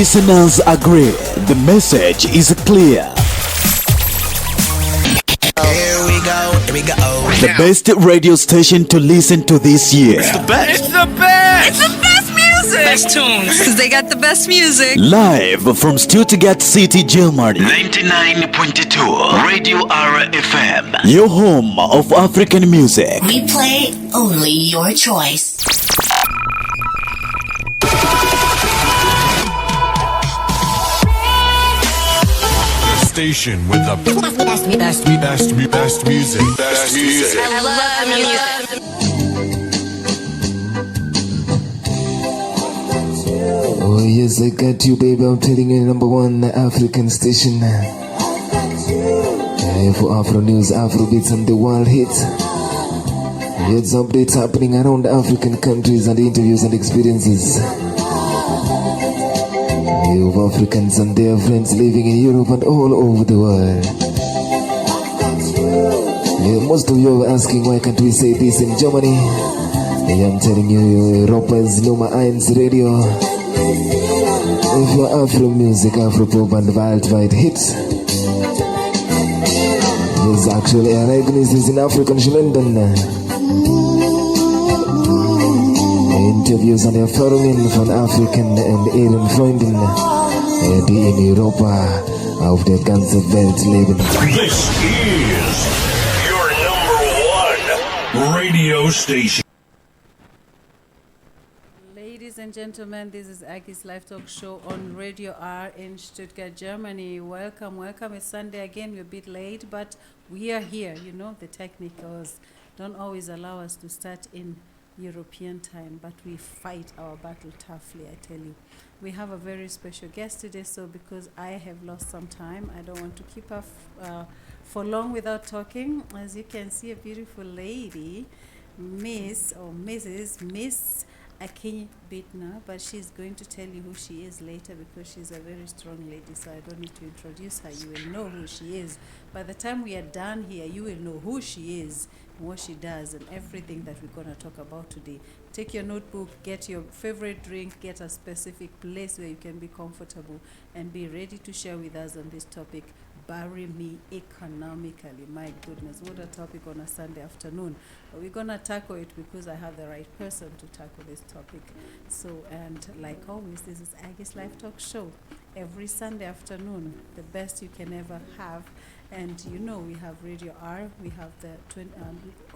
listeners agree. The message is clear. Here we go. The best radio station to listen to this year. It's the best. It's the best. It's the best music. Best tunes. Because they got the best music. Live from Stuttgart City, Germany. 99.2 Radio RFM. Your home of African music. We play only your choice. Station with the best music. Best music. I love music. Oh yes, I got you, baby. I'm telling you, number one African station. For Afro news, Afro beats, and the world hits. It's updates happening around African countries and interviews and experiences of Africans and their friends living in Europe and all over the world. Most of you are asking, why can't we say this in Germany? I'm telling you, Europa's Nummer 1 Radio. Für Afro Music, Afro Pop and worldwide hits. There's actually ereignisses in African London. Interviews und Erfahrungen von Afrikanern und ihren Freunden, die in Europa auf der ganzen Welt leben. This is your number 1 radio station. Ladies and gentlemen, this is Aggie's Live Talk Show on Radio R in Stuttgart, Germany. Welcome. It's Sunday again. We're a bit late, but we are here. You know, the technicals don't always allow us to start in European time, but we fight our battle toughly, I tell you. We have a very special guest today, so because I have lost some time, I don't want to keep her for long without talking. As you can see, a beautiful lady, Miss Akinyi Bitna, but she's going to tell you who she is later because she's a very strong lady, so I don't need to introduce her. You will know who she is. By the time we are done here, you will know who she is, what she does, and everything that we're going to talk about today. Take your notebook, get your favorite drink, get a specific place where you can be comfortable, and be ready to share with us on this topic. Bury me economically. My goodness, what a topic on a Sunday afternoon. But we're going to tackle it because I have the right person to tackle this topic. So, and like always, this is Aggie's Live Talk Show. Every Sunday afternoon, the best you can ever have. And you know, we have Radio R, we have the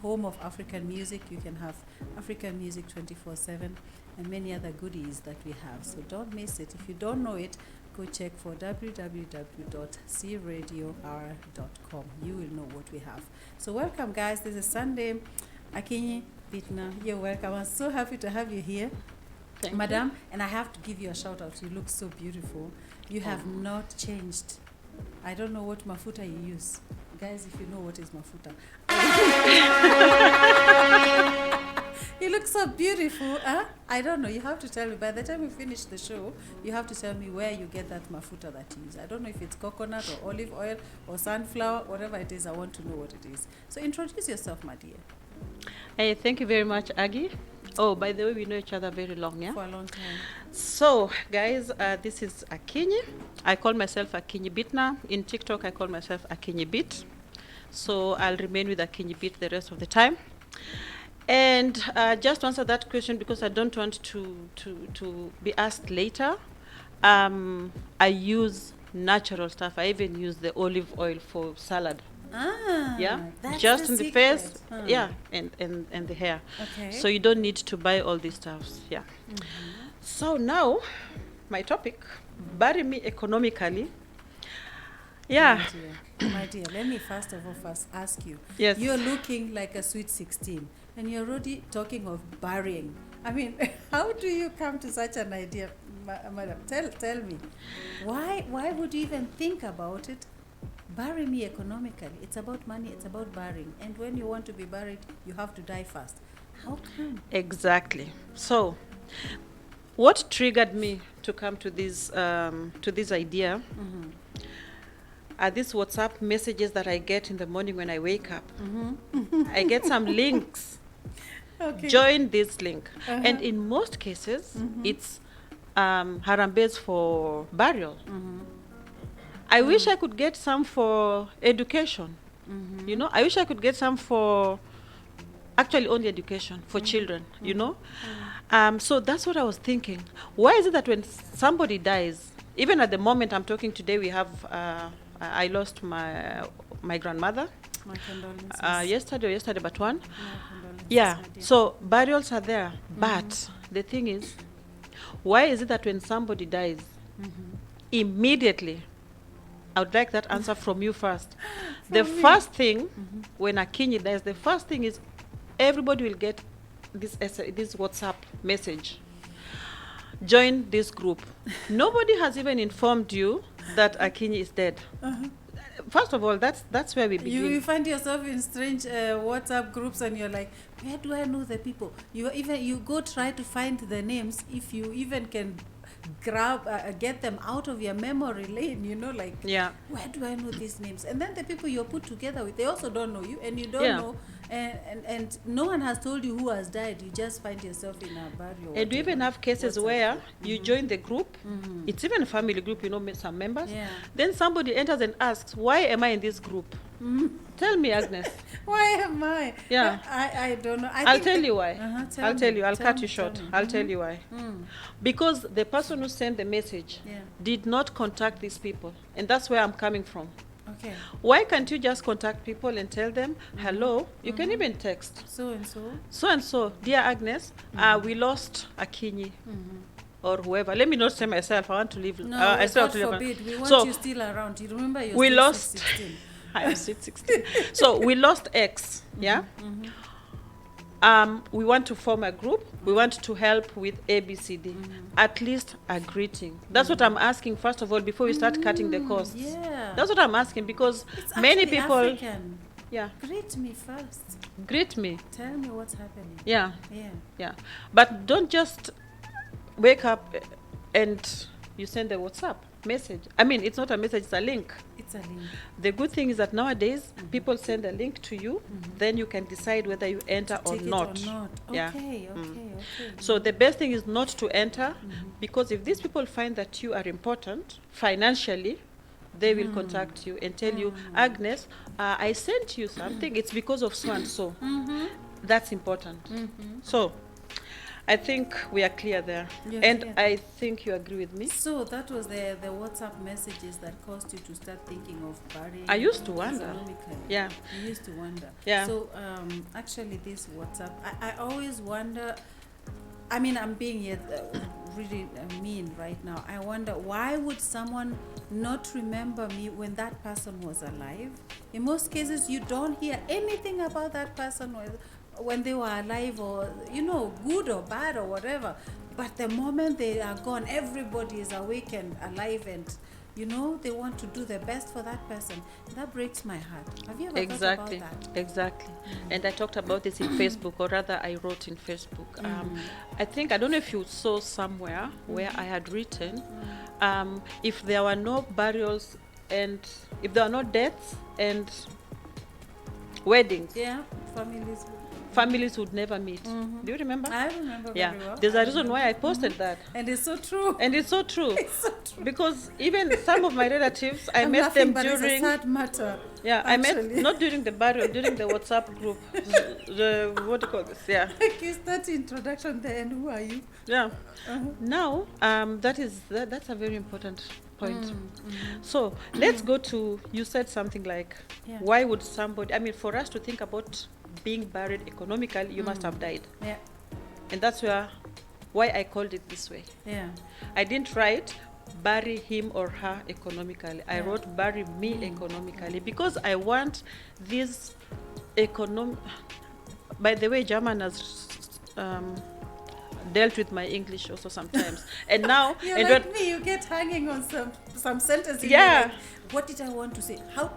home of African music. You can have African music 24/7 and many other goodies that we have. So don't miss it. If you don't know it, go check for www.cradior.com. You will know what we have. So welcome, guys. This is Sunday. Akinyi Bitna, you're welcome. I'm so happy to have you here. Thank Madam, you. and I have to give you a shout out. You look so beautiful. You have not changed. I don't know what mafuta you use. Guys, if you know what is mafuta. You look so beautiful. Huh? I don't know. You have to tell me. By the time we finish the show, you have to tell me where you get that mafuta that you use. I don't know if it's coconut or olive oil or sunflower, whatever it is. I want to know what it is. So introduce yourself, my dear. Hey, thank you very much, Aggie. Oh, by the way, we know each other very long, yeah? For a long time. So, guys, this is Akinyi. I call myself Akinyi Bitna. In TikTok, I call myself Akinyi Bit. So, I'll remain with Akinyi Bit the rest of the time. And just to answer that question, because I don't want to be asked later, I use natural stuff. I even use the olive oil for salad. Yeah, that's just the in the secret. face, yeah, and the hair. Okay. So you don't need to buy all these stuffs. Yeah. So now, my topic: bury me economically. Yeah. My dear, let me first ask you. Yes. You're looking like a sweet 16, and you're already talking of burying. I mean, how do you come to such an idea, madam? Tell me, why would you even think about it? Bury me economically. It's about money. It's about burying. And when you want to be buried, you have to die fast. How come? Exactly. So, what triggered me to come to this idea are these WhatsApp messages that I get in the morning when I wake up. I get some links. Okay. Join this link. And in most cases, it's harambes for burial. I wish I could get some for education. You know, I wish I could get some for actually only education for children, you know. So that's what I was thinking. Why is it that when somebody dies, even at the moment I'm talking today, we have, I lost my grandmother My condolences. yesterday but one. My condolences, Yeah, my dear. so burials are there. But the thing is, why is it that when somebody dies, immediately, I would like that answer from you first. The first thing, when Akinyi dies, the first thing is everybody will get this WhatsApp message. Join this group. Nobody has even informed you that Akinyi is dead. First of all, that's where we begin. You find yourself in strange WhatsApp groups, and you're like, where do I know the people? You go try to find the names, if you even can get them out of your memory lane, you know, like, Yeah. where do I know these names? And then the people you're put together with, they also don't know you, and you don't Yeah. know, and no one has told you who has died. You just find yourself in a burial. And we even have cases WhatsApp where group. you join the group, it's even a family group, you know, some members. Yeah. Then somebody enters and asks, why am I in this group? Tell me, Agnes. Why am I? Yeah. I don't know. I'll tell you why. I'll Tell you. I'll cut you short. I'll tell you why. Mm. Because the person who sent the message Yeah. did not contact these people. And that's where I'm coming from. Okay. Why can't you just contact people and tell them, hello? You can even text. So and so. So and so, dear Agnes, we lost Akinyi. Or whoever. Let me not say myself. I want to live. No, I still God have to live. forbid. We want So you still around. You remember you're we still lost. 16. I am sweet 16. So we lost X. Yeah. We want to form a group. We want to help with ABCD. At least a greeting. That's what I'm asking first of all before we start cutting the costs. Yeah. That's what I'm asking because It's many actually people. African. Yeah. Greet me first. Greet me. Tell me what's happening. Yeah. Yeah. Yeah. But don't just wake up and you send a WhatsApp message. I mean, it's not a message, it's a link. It's a link. The good thing is that nowadays people send a link to you, then you can decide whether you enter or Take it not. or not. Yeah. Okay, okay, okay. So the best thing is not to enter because if these people find that you are important financially, they will contact you and tell you, Agnes, I sent you something. It's because of so and so. That's important. So I think we are clear there. You're And clear. I think you agree with me. So that was the WhatsApp messages that caused you to start thinking of burying. I used to wonder. economically. Yeah. You used to wonder. Yeah. So actually, this WhatsApp, I always wonder. I mean, I'm being here really mean right now. I wonder, why would someone not remember me when that person was alive? In most cases, you don't hear anything about that person when they were alive, or, you know, good or bad or whatever. But the moment they are gone, everybody is awake and alive, and, you know, they want to do the best for that person. That breaks my heart. Have you ever Exactly, thought about that? exactly. And I talked about this in Facebook, or rather I wrote in Facebook. I think, I don't know if you saw somewhere where I had written, if there were no burials and if there are no deaths and weddings, Yeah, families. families would never meet. Do you remember? I remember Yeah, very well. there's I a reason why I remember. posted that. And it's so true. And it's so true. It's so true. Because even some of my relatives, I I'm met laughing, them but it's a during. sad matter. Yeah, I met actually. not during the burial, during the WhatsApp group. What do you call this? Yeah, Like, is that introduction there, and who are you? yeah. Now, that's a very important point. So let's go to, you said something like, Yeah. why would somebody? I mean, for us to think about being buried economically, you must have died, Yeah, and that's why I called it this way. yeah. I didn't write bury him or her economically. I Yeah. wrote bury me economically because I want this by the way, German has dealt with my English also sometimes. And now, You're and like me, you get hanging on some sentences. Yeah. You're like, what did I want to say? How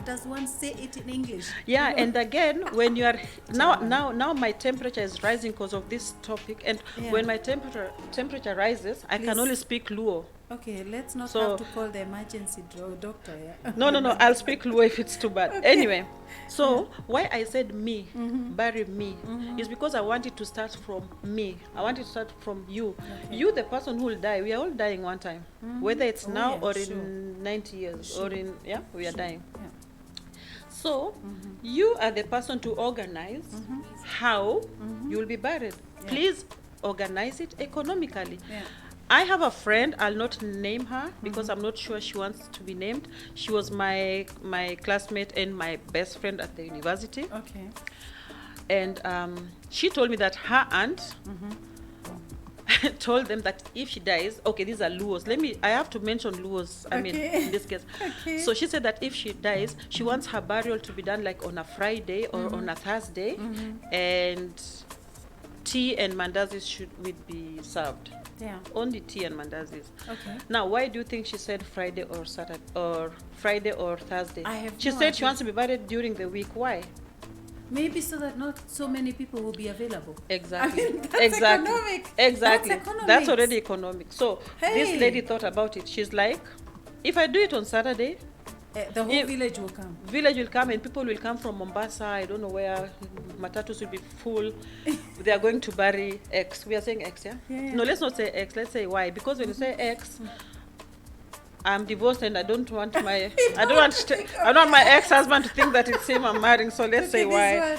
does one say it in English? yeah, You know? and again, when you are now my temperature is rising because of this topic, and Yeah. when my temperature rises, I can Please. only speak Luo. Okay, let's not So- have to call the emergency doctor. Yeah. No, I'll speak Luo if it's too bad. Anyway, so why I said me, bury me, is because I wanted to start from me. I wanted to start from you. You, the person who will die. We are all dying one time, whether it's Oh, now yeah, or sure. in 90 years or Sure. in, we are dying. Yeah. So you are the person to organize how you will be buried. Yeah. Please organize it economically. Yeah. I have a friend, I'll not name her because I'm not sure she wants to be named. She was my classmate and my best friend at the university. Okay. And she told me that her aunt told them that if she dies, okay, these are Luos. I have to mention Luos, I mean, Okay. in this case. Okay. So she said that if she dies, she wants her burial to be done like on a Friday or on a Thursday, and tea and mandazis would be served. Yeah. Only tea and mandazis. Okay. Now, why do you think she said Friday or Saturday or Friday or Thursday? I have She no said she idea. wants to be buried during the week. Why? Maybe so that not so many people will be available. Exactly. I mean, that's exactly. economic. Exactly. That's economics. That's already economic. So Hey. this lady thought about it. She's like, if I do it on Saturday, The whole If- village will come. village will come and people will come from Mombasa. I don't know where. Matatus will be full. They are going to bury X. We are saying X, yeah? Yeah. No, let's not say X. Let's say Y. Because when you say X, I'm divorced and I don't want my I don't want my ex-husband to think that it's him I'm marrying. So let's say Okay, Y.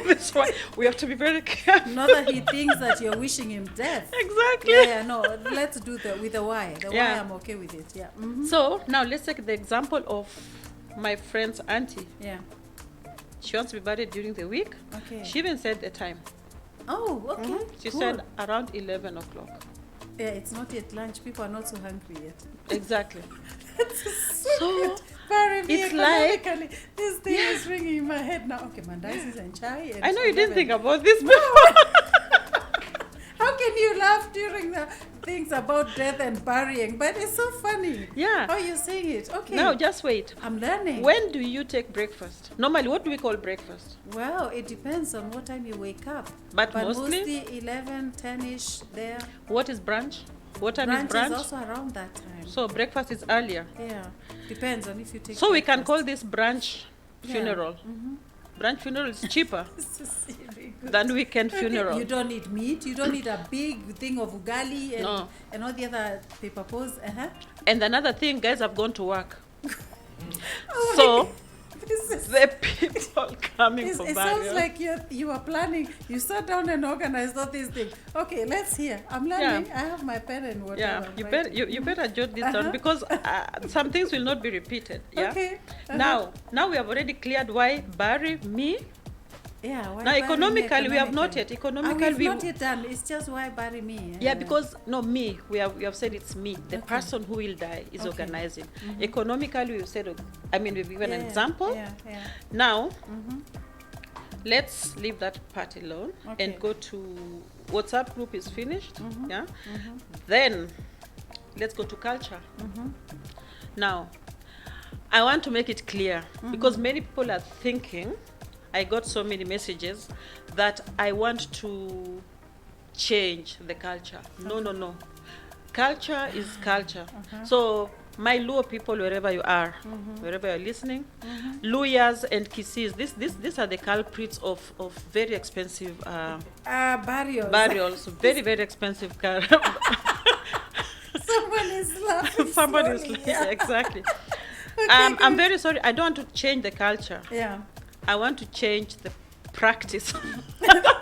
That's why we have to be very careful. Not that he thinks that you're wishing him death. Exactly. Yeah, no, let's do with the Y. The Yeah. Y, I'm okay with it. Yeah. Mhm. So now let's take the example of my friend's auntie. Yeah. She wants to be buried during the week. Okay. She even said the time. Oh, okay. She cool. said around 11 o'clock. Yeah, it's not yet lunch. People are not so hungry yet. Exactly. So So, good. Bury me it's like- economically. This thing is ringing in my head now. Okay, mandazis and chai. And I know you didn't 11. think about this before. How can you laugh during the things about death and burying? But it's so funny. Yeah. How you saying it? Okay. Now, just wait. I'm learning. When do you take breakfast? Normally, what do we call breakfast? Well, it depends on what time you wake up. But mostly- 11, 10-ish there. What is brunch? What time Brunch is brunch? is also around that time. So breakfast is earlier. Yeah. Depends on if you take So we can breakfast. call this brunch Yeah. funeral. Brunch funeral is cheaper This is really good. than weekend Okay, funeral. You don't need meat. You don't need a big thing of ugali and, No. and all the other paper posts. And another thing, guys have gone to work. Oh So This is, the people coming for it burial. sounds like you are planning. You sat down and organized all these things. Okay, let's hear. I'm learning. I have my pen and whatever. Yeah, I'm you writing. better you better jot this down because some things will not be repeated. Yeah. Okay. Now we have already cleared why bury me. Yeah. Why Now bury me economically we have not yet. Economically we've we not yet done. It's just why bury me. yeah, because no me we have said it's me. The Okay. person who will die is Okay. organizing. Economically we've said I mean we've given an Yeah, example. Yeah, yeah. Now let's leave that part alone Okay. and go to WhatsApp group is finished. Yeah. Then let's go to culture. Now I want to make it clear because many people are thinking, I got so many messages that I want to change the culture. No. Culture is culture. So my Luo people, wherever you are, wherever you're listening, Luyas and Kisis, these are the culprits of very expensive Burials. burials, very, very expensive Someone is laughing. Somebody is slowly, yeah, exactly. Okay, I'm good. very sorry. I don't want to change the culture. Yeah. I want to change the practice.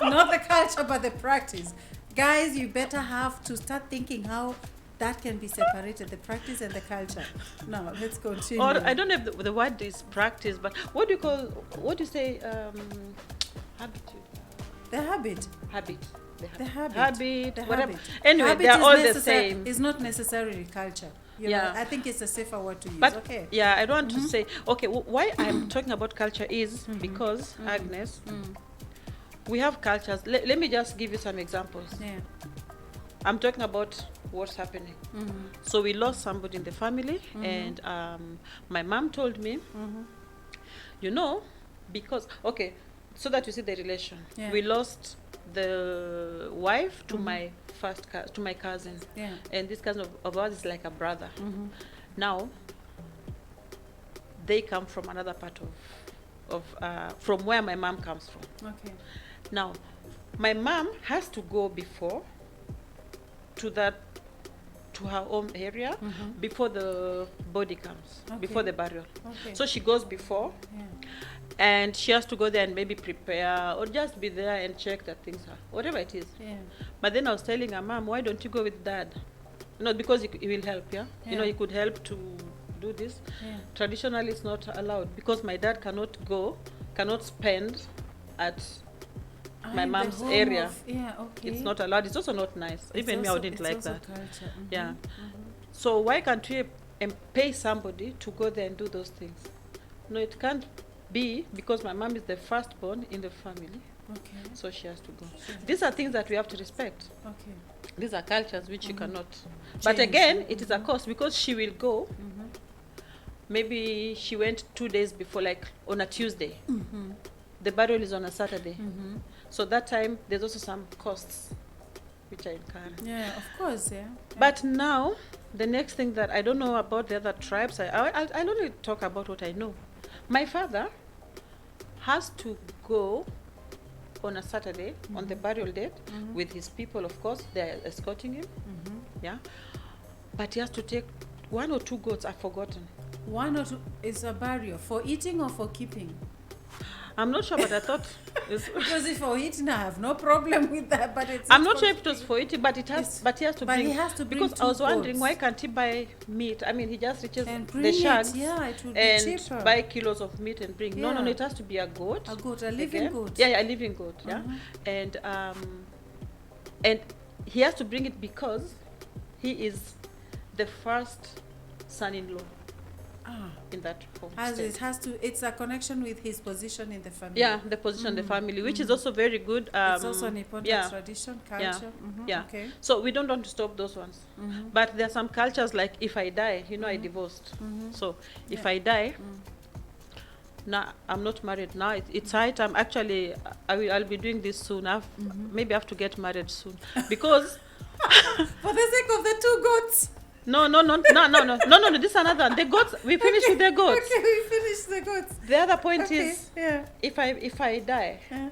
Not the culture, but the practice. Guys, you better have to start thinking how that can be separated, the practice and the culture. Now, let's continue. Or I don't know if the word is practice, but what do you say? Habitude. The habit. Habit. The habit. Habit. The Whatever. habit. Anyway, Habit they're is all the necessar- same. It's not necessarily culture. You Yeah. know, I think it's a safer word to use. But Okay. yeah, I don't want to say. Okay, why I'm talking about culture is because Agnes, we have cultures. Let me just give you some examples. Yeah. I'm talking about what's happening. So we lost somebody in the family, and my mom told me, you know, because okay, so that you see the relation. Yeah. We lost the wife to my to my cousin. Yeah. And this cousin of ours is like a brother. Mm-hmm. Now, they come from another part of from where my mom comes from. Okay. Now, my mom has to go before to her home area before the body comes, before the burial. Okay. So she goes before, Yeah. and she has to go there and maybe prepare or just be there and check that things are whatever it is. Yeah. But then I was telling her, Mom, why don't you go with Dad? Because he will help. Yeah. He could help to do this. Yeah. Traditionally, it's not allowed because my dad cannot spend at my In the mom's home area. Yeah. Okay. It's not allowed. It's also not nice. It's Even me, I also- wouldn't it's like also that. Culture. Mhm. Yeah. So why can't we pay somebody to go there and do those things? No, it can't be because my mom is the firstborn in the family, Okay. so she has to go. These are things that we have to respect. Okay. These are cultures which you cannot. But Change. again, it is a cost because she will go. Maybe she went 2 days before, like on a Tuesday. The burial is on a Saturday. So that time, there's also some costs which I incur. Yeah, of course, yeah. But now, the next thing that I don't know about the other tribes, I only talk about what I know. My father has to go on a Saturday, on the burial date, with his people, of course. They're escorting him. Yeah. But he has to take 1 or 2 goats, I've forgotten. 1 or 2 is a barrier for eating or for keeping? I'm not sure, but I thought... Because if for eating, I have no problem with that, but it's... I'm not sure if it was for eating, but he has to But bring... he has to bring because 2 I was wondering, goats. why can't he buy meat? I mean, he just reaches And the bring shags it, yeah, it would be and cheaper. buy kilos of meat and bring. No, Yeah. it has to be a goat. A goat, a living again. goat. Yeah, a living goat, yeah. And he has to bring it because he is the first son-in-law in that homestead. It's a connection with his position in the family. Yeah, the position in the family, which is also very good. It's also an important tradition, culture. Yeah, Mhm, yeah. Okay. So we don't want to stop those ones. But there are some cultures like if I die, I divorced. So if I die, now I'm not married now. It's high time. Actually, I'll be doing this soon. Maybe I have to get married soon because For the sake of the 2 goats. no. This is another one. The goats. We finished with the goats. Okay, we finished the goats. The other point Okay, is yeah. if I die, Yeah.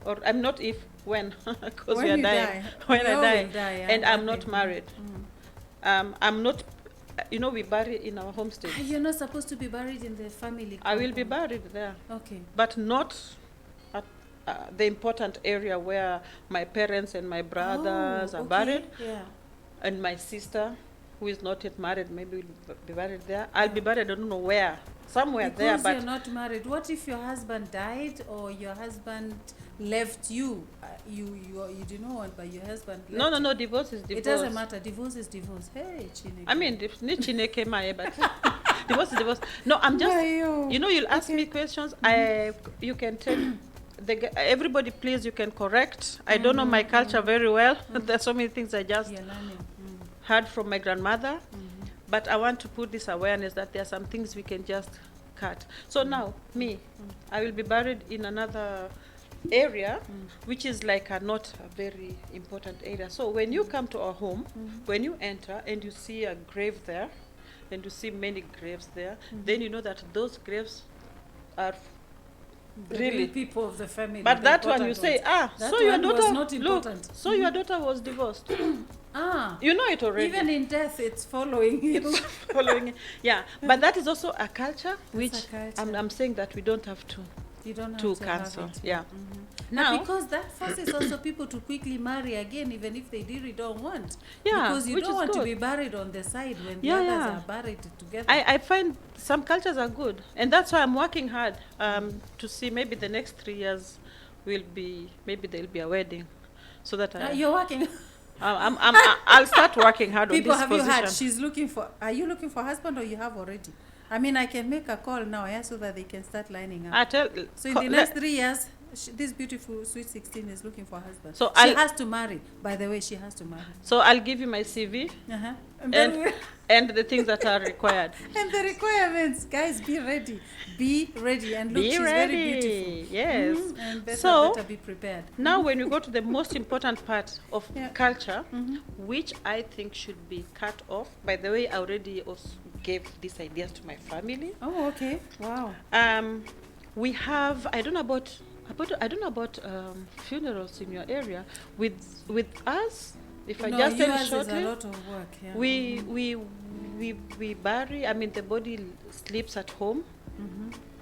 or I'm not if when because When we are you dying die. when We I all die, will die, yeah. and I'm not Okay. married. I'm not. We bury in our homestead. You're not supposed to be buried in the family. I will be compound. buried there, Okay. but not at the important area where my parents and my brothers Oh, are okay, buried, Yeah. and my sister, who is not yet married, maybe will be buried there. I'll be buried. I don't know where. Somewhere there, Because but you're not married. What if your husband died or your husband left you? You do not want, but your husband left no. Divorce is divorce. It doesn't matter. Divorce is divorce. Hey, Chineke. I mean, but divorce is divorce. No, I'm just. Wayo. You'll ask me questions. You can tell. Everybody, please, you can correct. I don't know my culture very well. There's so many things I just You're learning. heard from my grandmother. But I want to put this awareness that there are some things we can just cut. So now, I will be buried in another area, which is like not a very important area. So when you come to our home, when you enter and you see a grave there, and you see many graves there, then you know that those graves are The really real people of the family. But the that one you important say, ones. That so your one was daughter, not look, important. so your daughter was divorced. You know it already. Even in death, it's following you. It's following it. Yeah, but that is also a culture which a culture. I'm saying that we don't have to You don't have to to cancel. have it. Yeah. Now, because that forces also people to quickly marry again, even if they really don't want. Yeah, Because you which don't is want to good. be buried on the side when the Yeah, others yeah. are buried together. I find some cultures are good, and that's why I'm working hard to see maybe the next 3 years maybe there'll be a wedding, so that You're working. I'll start working hard People, on this have position. you heard? She's looking for. Are you looking for a husband or you have already? I mean, I can make a call now, so that they can start lining up. I tell So in the next 3 years, this beautiful sweet 16 is looking for a husband. So she I'll- has to marry. By the way, she has to marry. So I'll give you my CV Uh-huh. And, then and and the things that are required. and the requirements, guys, be ready. Be ready. And look, Be she's ready. very beautiful. Yes. And So- better be prepared. Now, when we go to the most important part of Yeah. culture, which I think should be cut off. By the way, I already also gave these ideas to my family. Oh, okay. Wow. We have I don't know about funerals in your area. With us, if I No, just tell you yours is a shortly, lot of work. Yeah. we bury. I mean, the body sleeps at home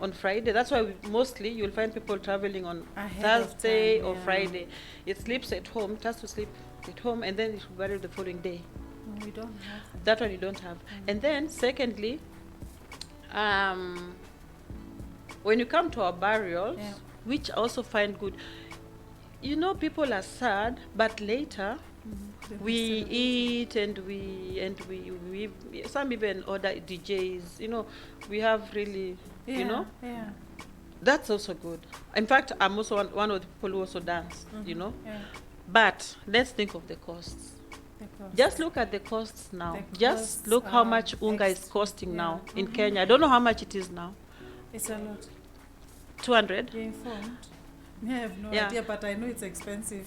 on Friday. That's why mostly you'll find people traveling on Ahead of Thursday time, or yeah. Friday. It sleeps at home. It has to sleep at home, and then it will bury the following day. No, we don't have them. That one you don't have. And then secondly, when you come to our burials, Yeah. which I also find good, you know, people are sad, but later we eat and we some even order DJs. You know, we have really, Yeah, you know, Yeah. that's also good. In fact, I'm also one of the people who also dance. You know, Yeah. but let's think of the costs. The cost. Just look at the costs now. The Just costs look how are much unga is extra, costing yeah. now in Kenya. I don't know how much it is now. It's a lot. 200. You're informed? I have no Yeah. idea, but I know it's expensive.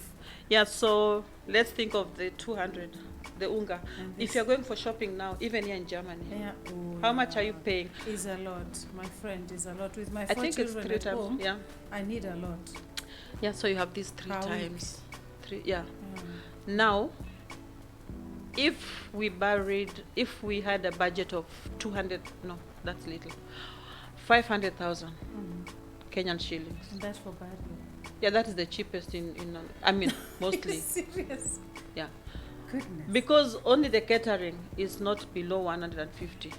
Yeah, so let's think of the 200, the unga. And If this- you're going for shopping now, even here in Germany, Yeah. Oh, how much yeah. are you paying? Is a lot, my friend. Is a lot with my I 4 think it's children 3 at times. home. Yeah, I need a lot. yeah. So you have these 3 Per week. times. 3, yeah. Yeah. Now, if we had a budget of 200, no, that's little, 500,000 Kenyan shillings. And that's for burial. Yeah, that is the cheapest I mean, mostly. Serious. Yeah. Goodness. Because only the catering is not below 150.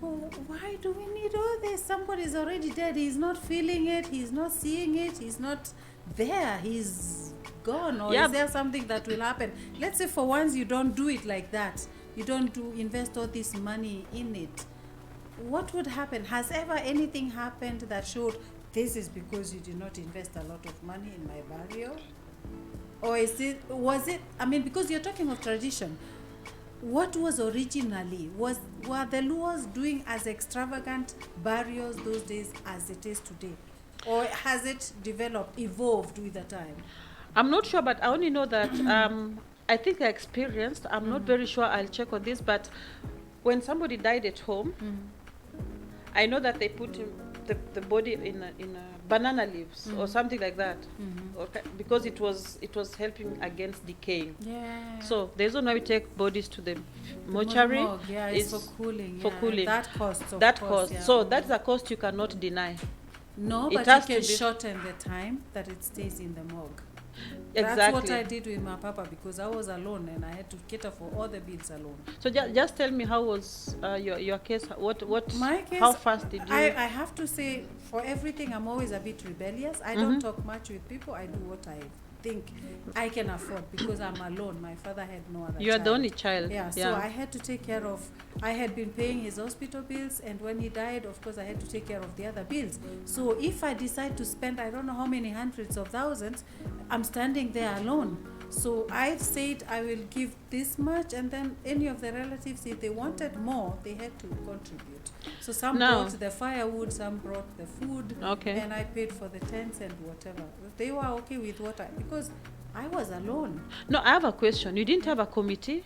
Oh, why do we need all this? Somebody's already dead. He's not feeling it. He's not seeing it. He's not there. He's gone. Or Yeah. is there something that will happen? Let's say for once you don't do it like that. You don't invest all this money in it. What would happen? Has ever anything happened that showed this is because you did not invest a lot of money in my burial? Or was it, I mean, because you're talking of tradition, what was originally, were the Luos doing as extravagant burials those days as it is today? Or has it evolved with the time? I'm not sure, but I only know that I think I experienced, I'm not very sure, I'll check on this, but when somebody died at home, I know that they put the body in a banana leaves or something like that, okay, because it was helping against decaying. Yeah. So the reason why we take bodies to the mortuary Morgue, yeah, it's is for cooling. for yeah. cooling. That costs, of that course, cost. yeah. So that's a cost you cannot deny. No, it but has you to can be- shorten the time that it stays in the morgue. Exactly. That's what I did with my papa because I was alone and I had to cater for all the bills alone. So just tell me, how was your case? What My case, how fast did you? I have to say, for everything, I'm always a bit rebellious. I don't talk much with people. I do what I think I can afford because I'm alone. My father had no other You are child. the only child. Yeah, so I had to take care of, I had been paying his hospital bills, and when he died, of course, I had to take care of the other bills. So if I decide to spend, I don't know how many hundreds of thousands, I'm standing there alone. So I said I will give this much, and then any of the relatives, if they wanted more, they had to contribute. So some Now- brought the firewood, some brought the food, Okay. and I paid for the tents and whatever. They were okay with what because I was alone. No, I have a question. You didn't have a committee?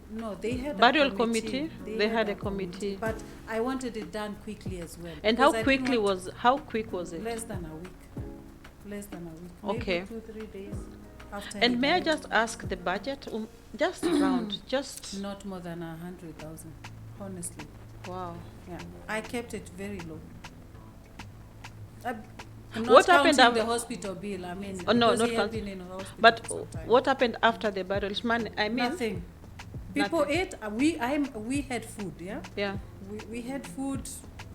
No, they had Burial a committee. committee? They had a committee. But I wanted it done quickly as well. And because how I didn't quick want was it? Less than a week. Less than a week. Okay. Maybe 2-3 days after. And he may I died. just ask the budget? Just round, just Not more than 100,000, honestly. wow. Yeah, I kept it very low. I'm What not happened counting the af- hospital bill. I mean, Oh, no, because not he had count- been in a hospital But for some time. what happened after the burial? I mean, Nothing. People Nothing. ate. We had food. Yeah. yeah. We had food.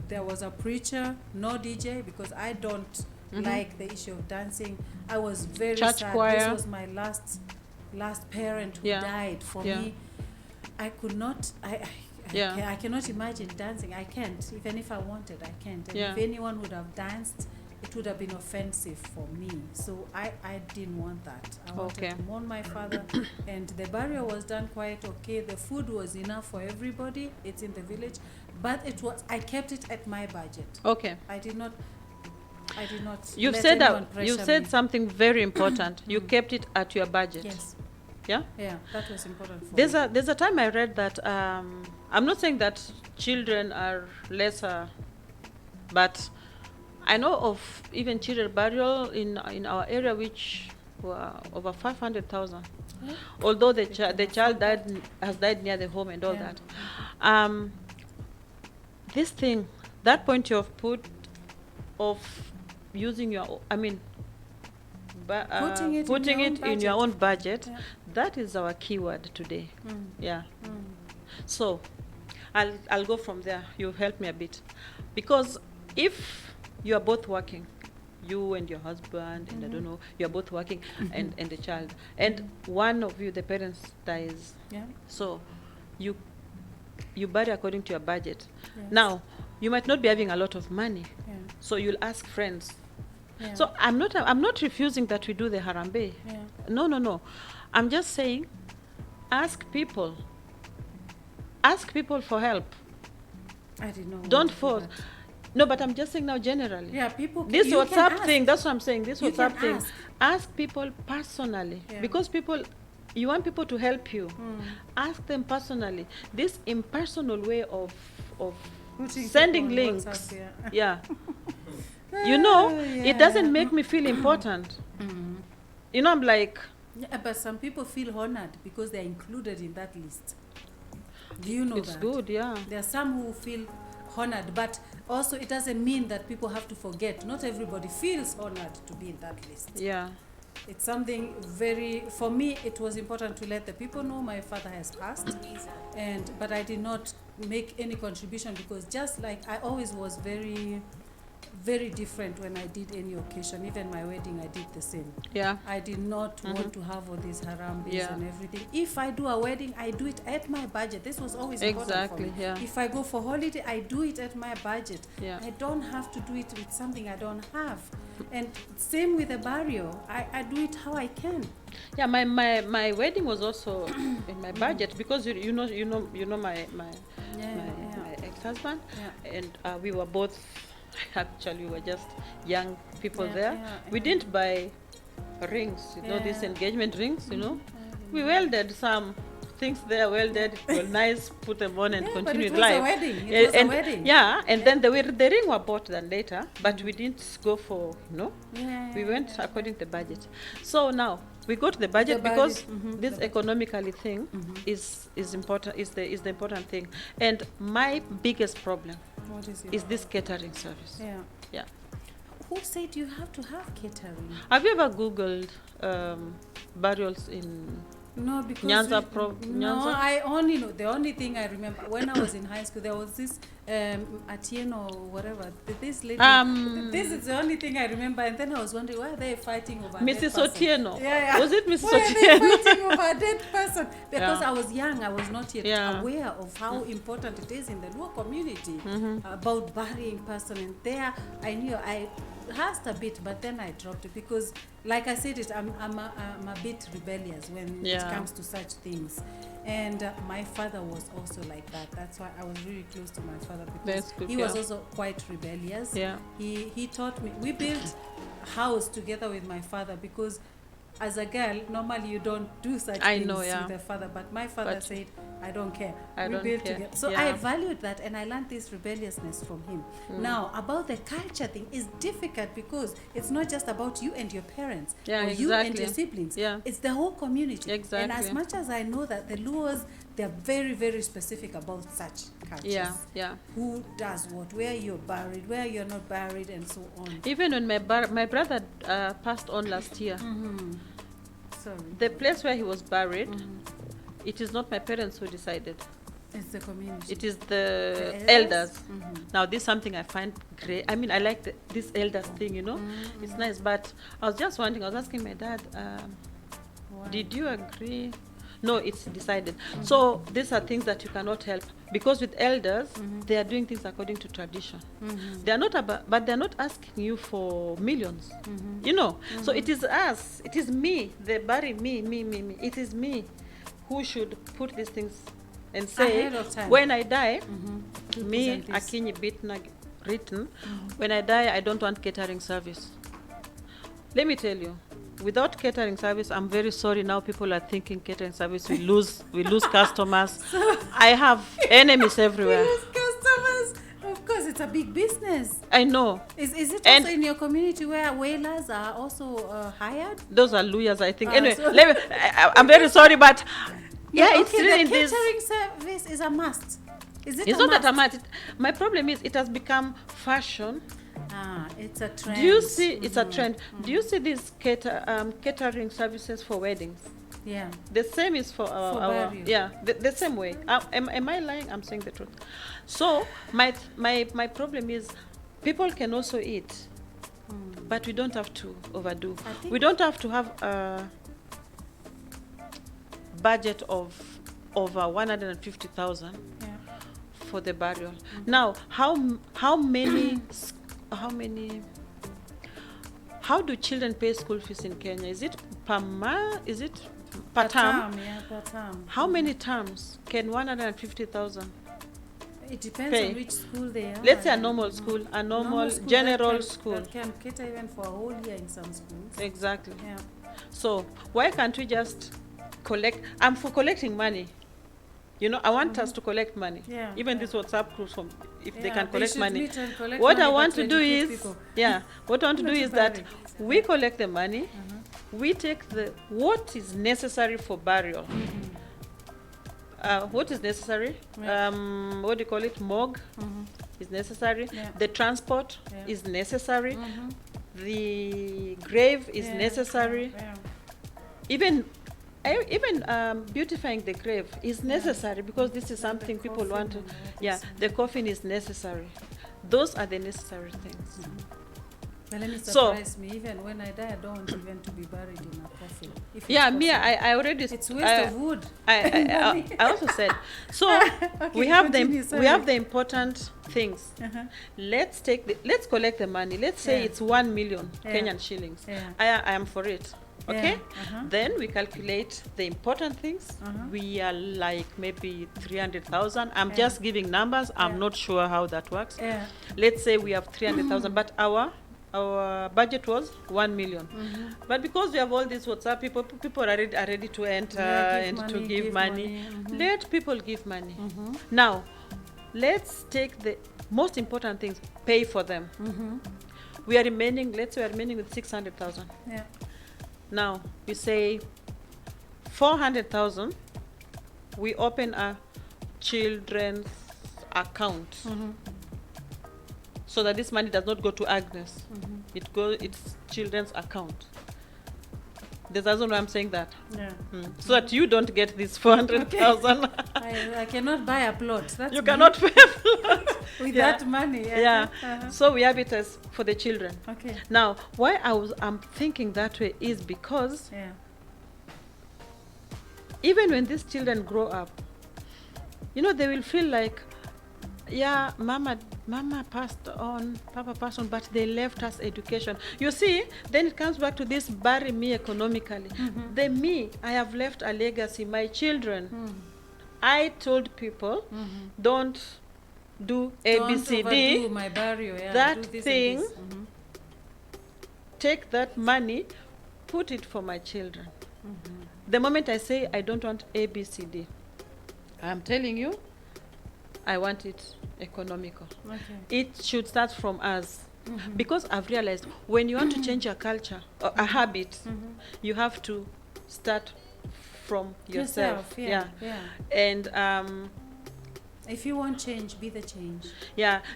There was a preacher, no DJ, because I don't like the issue of dancing. I was very Church sad. choir. This was my last parent who Yeah. died. For Yeah. me, I could not. Yeah. I cannot imagine dancing. I can't. Even if I wanted, I can't. And Yeah. if anyone would have danced, it would have been offensive for me. So I didn't want that. I wanted Okay. to mourn my father, and the burial was done quite okay. The food was enough for everybody. It's in the village, but I kept it at my budget. Okay. I did not. You've let said anyone that. You pressure said me. something very important. You kept it at your budget. Yes. Yeah. Yeah, that was important for There's me. a time I read that I'm not saying that children are lesser, but I know of even children burial in our area which were over 500,000. Although the child has died near the home and all Yeah. that. This thing, that point you have put of using Putting it in putting your it own in your own budget. budget, Yeah. that is our keyword today. Mm. Yeah. Mm. So I'll go from there. You help me a bit. Because if you are both working, you and your husband, and I don't know, you are both working, and the child, and one of you, the parents, dies, Yeah. so you bury according to your budget. Yes. Now, you might not be having a lot of money, Yeah. so you'll ask friends. Yeah. So I'm not refusing that we do the harambe. Yeah. No. I'm just saying, ask people. Ask people for help. I didn't know. Don't force. No, but I'm just saying now generally. Yeah, people. This you can WhatsApp ask. thing, that's what I'm saying. This You WhatsApp can thing. ask. Ask people personally. Yeah. Because you want people to help you. Mm. Ask them personally. This impersonal way of Putting sending people on links. WhatsApp, Yeah. You know, Yeah. it doesn't make me feel important. You know, I'm like, Yeah, but some people feel honored because they're included in that list. Do you know it's that? good, yeah. There are some who feel honored, but also it doesn't mean that people have to forget. Not everybody feels honored to be in that list. Yeah. It's something for me, it was important to let the people know my father has passed. But I did not make any contribution because just like I always was very, very different when I did any occasion. Even my wedding, I did the same. Yeah. I did not want to have all these harambes Yeah. and everything. If I do a wedding, I do it at my budget. This was always important Exactly, for me. yeah. If I go for holiday, I do it at my budget. Yeah. I don't have to do it with something I don't have. And same with the burial. I do it how I can. Yeah, my wedding was also in my budget because you know my ex-husband, Yeah. and we were both actually we were just young people Yeah, there. yeah, We yeah. didn't buy rings, these Yeah. engagement rings, We welded some things there, welded, it was nice, put them on and Yeah, but continue it with was a life. wedding. It was a And wedding. Yeah, and then the ring were bought then later, but we didn't go for, Yeah, we yeah, went yeah. according to the budget. So now we go to the budget The because budget, mhm, this the budget. economically thing is important, is the important thing. And my biggest problem What is it? is this catering service. Yeah. Yeah. Who said you have to have catering? Have you ever Googled burials in No, because Nyanza no, Nyanza? I only know the only thing I remember when I was in high school. There was this Atieno or whatever. This lady. This is the only thing I remember. And then I was wondering why are they fighting over a dead Mrs. person? Otieno? Yeah. Was it Mrs. Why are they Otieno? fighting over a dead person? Because Yeah. I was young. I was not yet Yeah. aware of how important it is in the Luo community about burying person. And there, I knew I asked a bit, but then I dropped it because, like I said, I'm a bit rebellious when it Yeah. comes to such things. And my father was also like that. That's why I was really close to my father because That's good, he was yeah. also quite rebellious. Yeah. He taught me. We built a house together with my father because as a girl, normally you don't do such I things know, yeah. with a father. But my father But said, I don't care. I We don't built care. together. So Yeah. I valued that and I learned this rebelliousness from him. Now, about the culture thing is difficult because it's not just about you and your parents Yeah, or you and exactly. your siblings. Yeah. It's the whole community. And as Exactly. much as I know that the Luos, they're very, very specific about such cultures. Yeah, yeah. Who does what, where you're buried, where you're not buried, and so on. Even when my brother passed on last year, Sorry. the place where he was buried, it is not my parents who decided. It's the community. It is the The elders. elders? Now, this is something I find great. I mean, I like this elders thing, It's nice. But I was just wondering, I was asking my dad, Why? did you agree? No, it's decided. So these are things that you cannot help. Because with elders, they are doing things according to tradition. They are not but they are not asking you for millions. You know, so it is us, it is me. They bury me. It is me who should put these things and say, Ahead of time. when I die, me, Present this. Akinyi Bitna, written, when I die, I don't want catering service. Let me tell you, without catering service, I'm very sorry now people are thinking catering service, we lose customers. I have enemies everywhere. Yes, customers. Of course, it's a big business. I know. Is it And- also in your community where whalers are also hired? Those are lawyers, I think. Ah, Anyway, so- I'm very sorry, but yeah, it's okay, really the in this. catering service is a must. Is it It's a not must? that a must. My problem is it has become fashion. It's a trend. Do you see? It's a trend. Do you see these catering services for weddings? Yeah. The same is for our, For our burial. yeah, the same way. Am I lying? I'm saying the truth. So my problem is people can also eat, but we don't have to overdo. I think- We don't have to have a budget of over 150,000 Yeah. for the burial. Now, how many how do children pay school fees in Kenya? Is it per month? Is it per term? Yeah, per term. How many terms can 150,000? It depends pay? on which school they are. Let's say a yeah. normal school, a normal school general that can, school. that can cater even for a whole year in some schools. Exactly. Yeah. So why can't we just collect? I'm for collecting money. You know, I want us to collect money. Yeah, Even yeah. this WhatsApp group, from if they Yeah, can they collect should money. meet and collect What I money, want but to do educate is, people. what I want to do Not is to that bury. we collect the money, we take what is necessary for burial. What is necessary? Yeah. What do you call it? Morgue is necessary. Yeah. The transport Yeah. is necessary. The grave is Yeah, necessary. yeah. Even beautifying the grave is necessary because this is something people coffin want to. and all that Yeah, is- the coffin is necessary. Those are the necessary things. But let me So- surprise me. Even when I die, I don't want even to be buried in a coffin. If it's Yeah, me, possible. I already. It's waste of wood. I also said. So we Okay, have continue, we sorry. have the important things. Let's collect the money. Let's say Yeah. it's 1 million Yeah. Kenyan shillings. Yeah. I am for it. Okay. Yeah, Then we calculate the important things. We are like maybe 300,000. I'm just giving numbers. I'm Yeah. not sure how that works. Yeah. Let's say we have 300,000, but our budget was 1 million. But because we have all these WhatsApp people are ready to enter Yeah, give and to money, give give money. money. Let people give money. Now, let's take the most important things, pay for them. Let's say we are remaining with 600,000. Yeah. Now, we say 400,000, we open a children's account. So that this money does not go to Agnes. It's children's account. There's a reason why I'm saying that. Yeah. So that you don't get this 400,000. I cannot buy a plot. That's You me. cannot pay a lot. with Yeah. that money. Yeah. Uh-huh. So we have it as for the children. Okay. Now, why I'm thinking that way is because Yeah. even when these children grow up, they will feel like, yeah, mama passed on, papa passed on, but they left us education. You see, then it comes back to this bury me economically. The me, I have left a legacy. My children, I told people, don't do A, B, Don't C, overdo D. my burial. Yeah. That do this and thing, this. take that money, put it for my children. The moment I say I don't want A, B, C, D, I'm telling you, I want it economical. Okay. It should start from us. Because I've realized when you want to change a culture or a habit, you have to start from yourself. Yeah. And If you want change, be the change.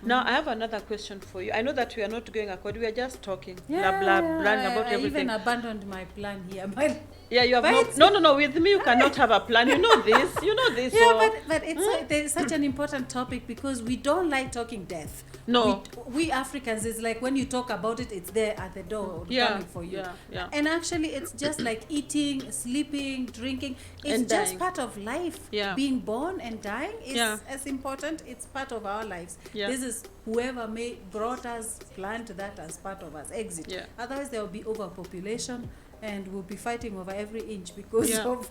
now I have another question for you. I know that we are not going according, we are just talking, Yeah, blah, blah, blah, about I everything. even abandoned my plan here. But Yeah, you have But no. With me, you cannot have a plan. You know this. You know this. Yeah, so- but it's there's such an important topic because we don't like talking death. No. we Africans, it's like when you talk about it, it's there at the door Yeah, coming for you. yeah. And actually, it's just like eating, sleeping, drinking. It's And just dying. part of life. Yeah. Being born and dying is Yeah. as important. It's part of our lives. Yeah. This is whoever brought us, planned that as part of us. Exit. Yeah. Otherwise, there will be overpopulation. And we'll be fighting over every inch because Yeah. of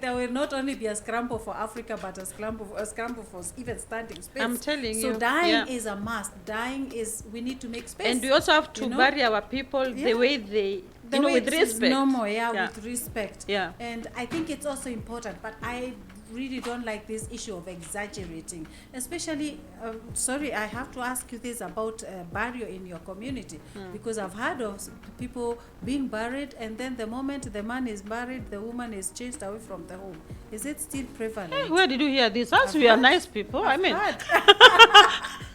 there will not only be a scramble for Africa, but a scramble for even standing space. I'm telling you, So dying yeah. is a must. Dying is we need to make space. And we also have to you know? bury our people Yeah. the way they, The you know, way with it is respect. normal, Yeah. with respect. Yeah. And I think it's also important, but I really don't like this issue of exaggerating, especially sorry, I have to ask you this about burial in your community, because I've heard of people being buried and then the moment the man is buried, the woman is chased away from the home. Is it still prevalent? Where did you hear this? Us, we are nice people. I mean,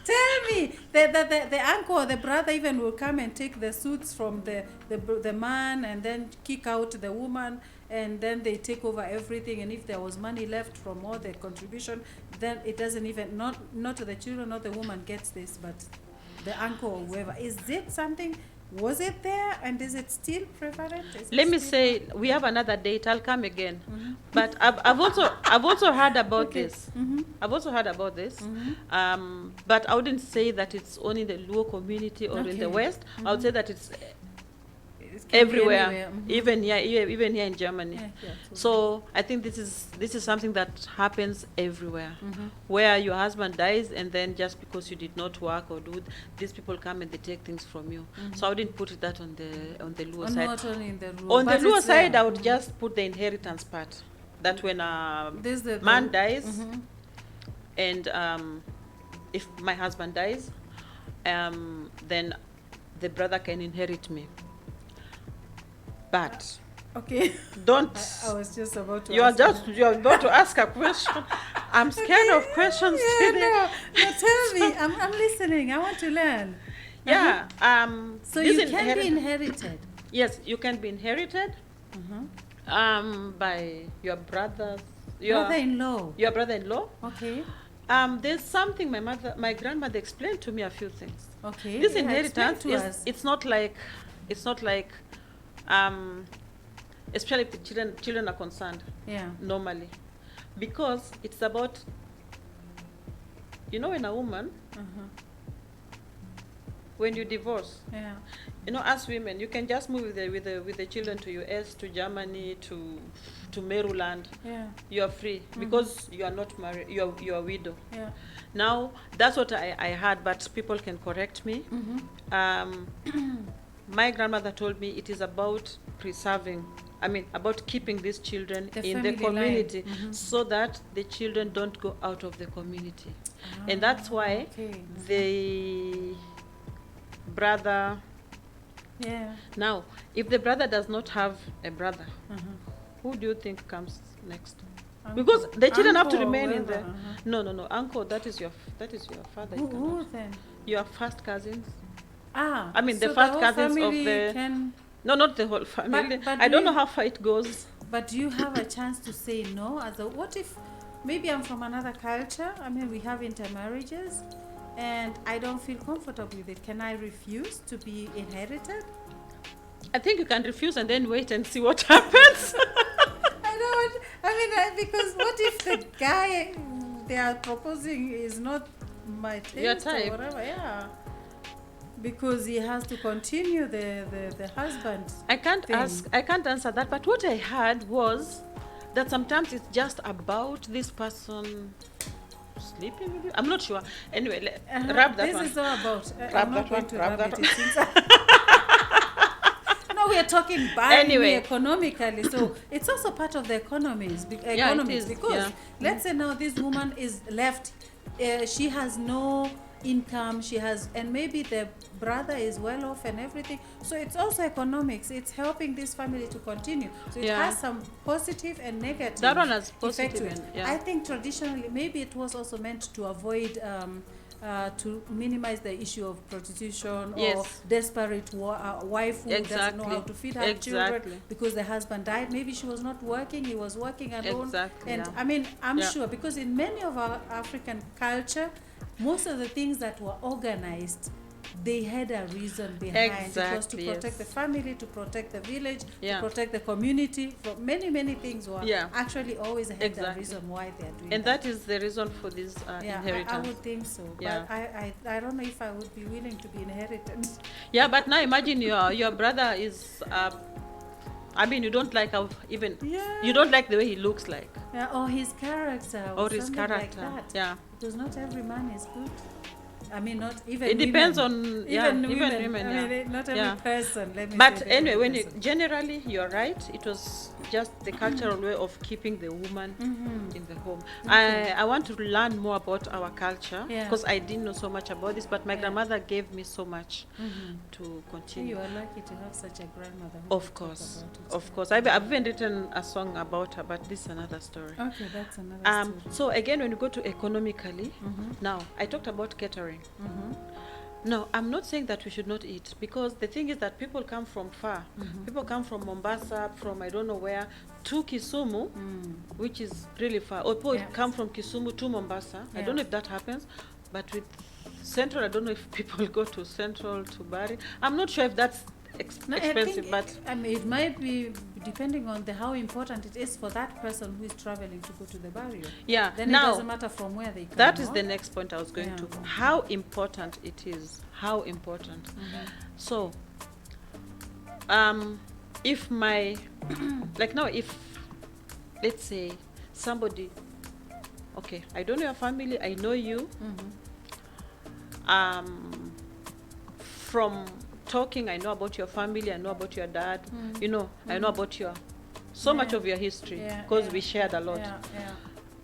Tell me, the uncle or the brother even will come and take the suits from the man and then kick out the woman, and then they take over everything. And if there was money left from all the contribution, then it doesn't even, not the children, not the woman gets this, but the uncle or whoever. Is it something? Was it there, and is it still prevalent? let me say, we have another date. I'll come again. But I've also heard about this. I've also heard about this. But I wouldn't say that it's only in the Luo community or in the West. I would say that it's everywhere, even here in Germany. So I think this is something that happens everywhere, where your husband dies and then just because you did not work or do, these people come and they take things from you. So I wouldn't put that on the Luo side. Not only in the Luo. On the but Luo it's side, there. I would just put the inheritance part. That when a This the man dies, and if my husband dies, then the brother can inherit me. But Okay. don't. I was just about to. You're ask you're about to ask a question. I'm scared of questions Yeah, today. no, tell me. I'm listening. I want to learn. Yeah. So this you can be inherited. Yes, you can be inherited. By your brothers, Brother-in-law. your brother-in-law. Okay. There's something my grandmother explained to me a few things. Okay. This yeah, inheritance explain to us. it's not like especially if the children are concerned Yeah. normally, because it's about, you know, when a woman, when you divorce, Yeah. you know, as women, you can just move with the children to US, to Germany, to Maryland. Yeah. You are free because you are not married. You are a widow. Yeah. Now that's what I heard, but people can correct me. My grandmother told me it is about preserving. I mean, about keeping these children The in the family line. community, so that the children don't go out of the community, and that's why Okay. the brother. Yeah. Now, if the brother does not have a brother, who do you think comes next? Because the children have to Uncle or remain in whoever, the. No. Uncle, that is your father. You Who cannot. then? Your first cousins. Ah. I mean, the so first whole cousins of family the- Can, No, not the whole family. but I don't we- know how far it goes. but do you have a chance to say no? What if maybe I'm from another culture? I mean, we have intermarriages, and I don't feel comfortable with it. Can I refuse to be inherited? I think you can refuse and then wait and see what happens. I don't. I mean, because what if the guy they are proposing is not my taste Your type. or whatever? Yeah. Because he has to continue the husband. I can't thing. I can't answer that. But what I heard was that sometimes it's just about this person sleeping with you. I'm not sure. Anyway, wrap that this one. is all about. Wrap I'm that not going one, to wrap wrap that it. It seems- No, we are talking badly Anyway. economically, so it's also part of the economies. Economies, is, because yeah. let's say now this woman is left. She has no income. She has, and maybe the brother is well off and everything. So it's also economics. It's helping this family to continue. So it Yeah. has some positive and negative. That one has effect positive to it. and- yeah. I think traditionally, maybe it was also meant to avoid to minimize the issue of prostitution or Yes. desperate wife who doesn't know how to feed her children Exactly. because the husband died. Maybe she was not working, he was working alone. Exactly, And yeah. I mean, I'm Yeah. sure because in many of our African culture, most of the things that were organized, they had a reason behind. It was to Exactly, protect yes. the family, to protect the village, Yeah. to protect the community. For many things were Yeah. actually always had Exactly. a reason why they are doing And that is the reason for this yeah, inheritance. I would think so. Yeah. But I don't know if I would be willing to be inherited. Yeah, but now imagine your brother is. I mean, you don't like how even. Yeah. You don't like the way he looks like. Yeah, or his character. Or his something character. Like that. Yeah. Because not every man is good. I mean, not even It depends women. on even women. I Yeah. mean, not every Yeah. person. Let me But say anyway, every when person. generally you're right, it was just the cultural way of keeping the woman in the home. I want to learn more about our culture Yeah. because I didn't know so much about this, but my Yeah. grandmother gave me so much to continue. You are lucky to have such a grandmother. Who Of will talk course, about it. of course. I've even written a song about her, but this is another story. Okay, that's another story. So again, when you go to economically, now I talked about catering. No, I'm not saying that we should not eat because the thing is that people come from far. People come from Mombasa, from I don't know where, to Kisumu, which is really far. Or people Yeah. come from Kisumu to Mombasa. I Yeah. don't know if that happens, but with Central, I don't know if people go to Central to Bari. I'm not sure if that's No, I expensive, think but I mean, it might be depending on how important it is for that person who is traveling to go to the barrier. yeah. Then it Now, doesn't matter from where they come. that is no? the next point I was going Yeah. to. How important it is. How important. So, if my, like now, if, let's say, somebody, okay, I don't know your family, I know you. From talking, I know about your family, I know about your dad, you know, I know about your, so much Yeah. of your history, Yeah, because yeah. we shared a lot. Yeah, yeah.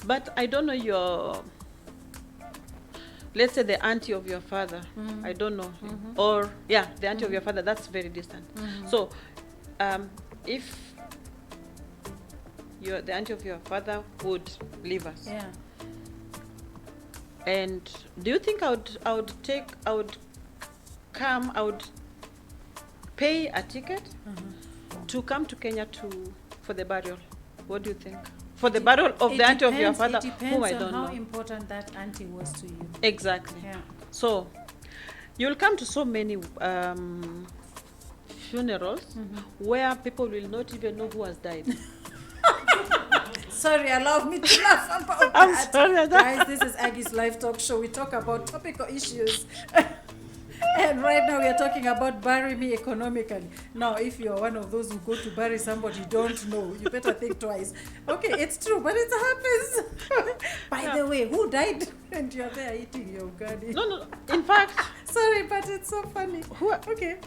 But I don't know your, let's say the auntie of your father. I don't know. Or, yeah, the auntie of your father, that's very distant. So, if the auntie of your father would leave us, Yeah. and do you think I would pay a ticket to come to Kenya for the burial? What do you think? For the burial of the auntie of your father, It depends whom I on don't how know. important that auntie was to you. Exactly. Yeah. So, you'll come to so many funerals where people will not even know who has died. Sorry, allow me to laugh about I'm that. sorry. Guys, this is Aggie's Live Talk Show. We talk about topical issues. And right now we are talking about bury me economically. Now, if you're one of those who go to bury somebody you don't know, you better think twice. Okay, it's true, but it happens. By the way, who died? And you're there eating your ugali. No. In fact, Sorry, but it's so funny. Okay.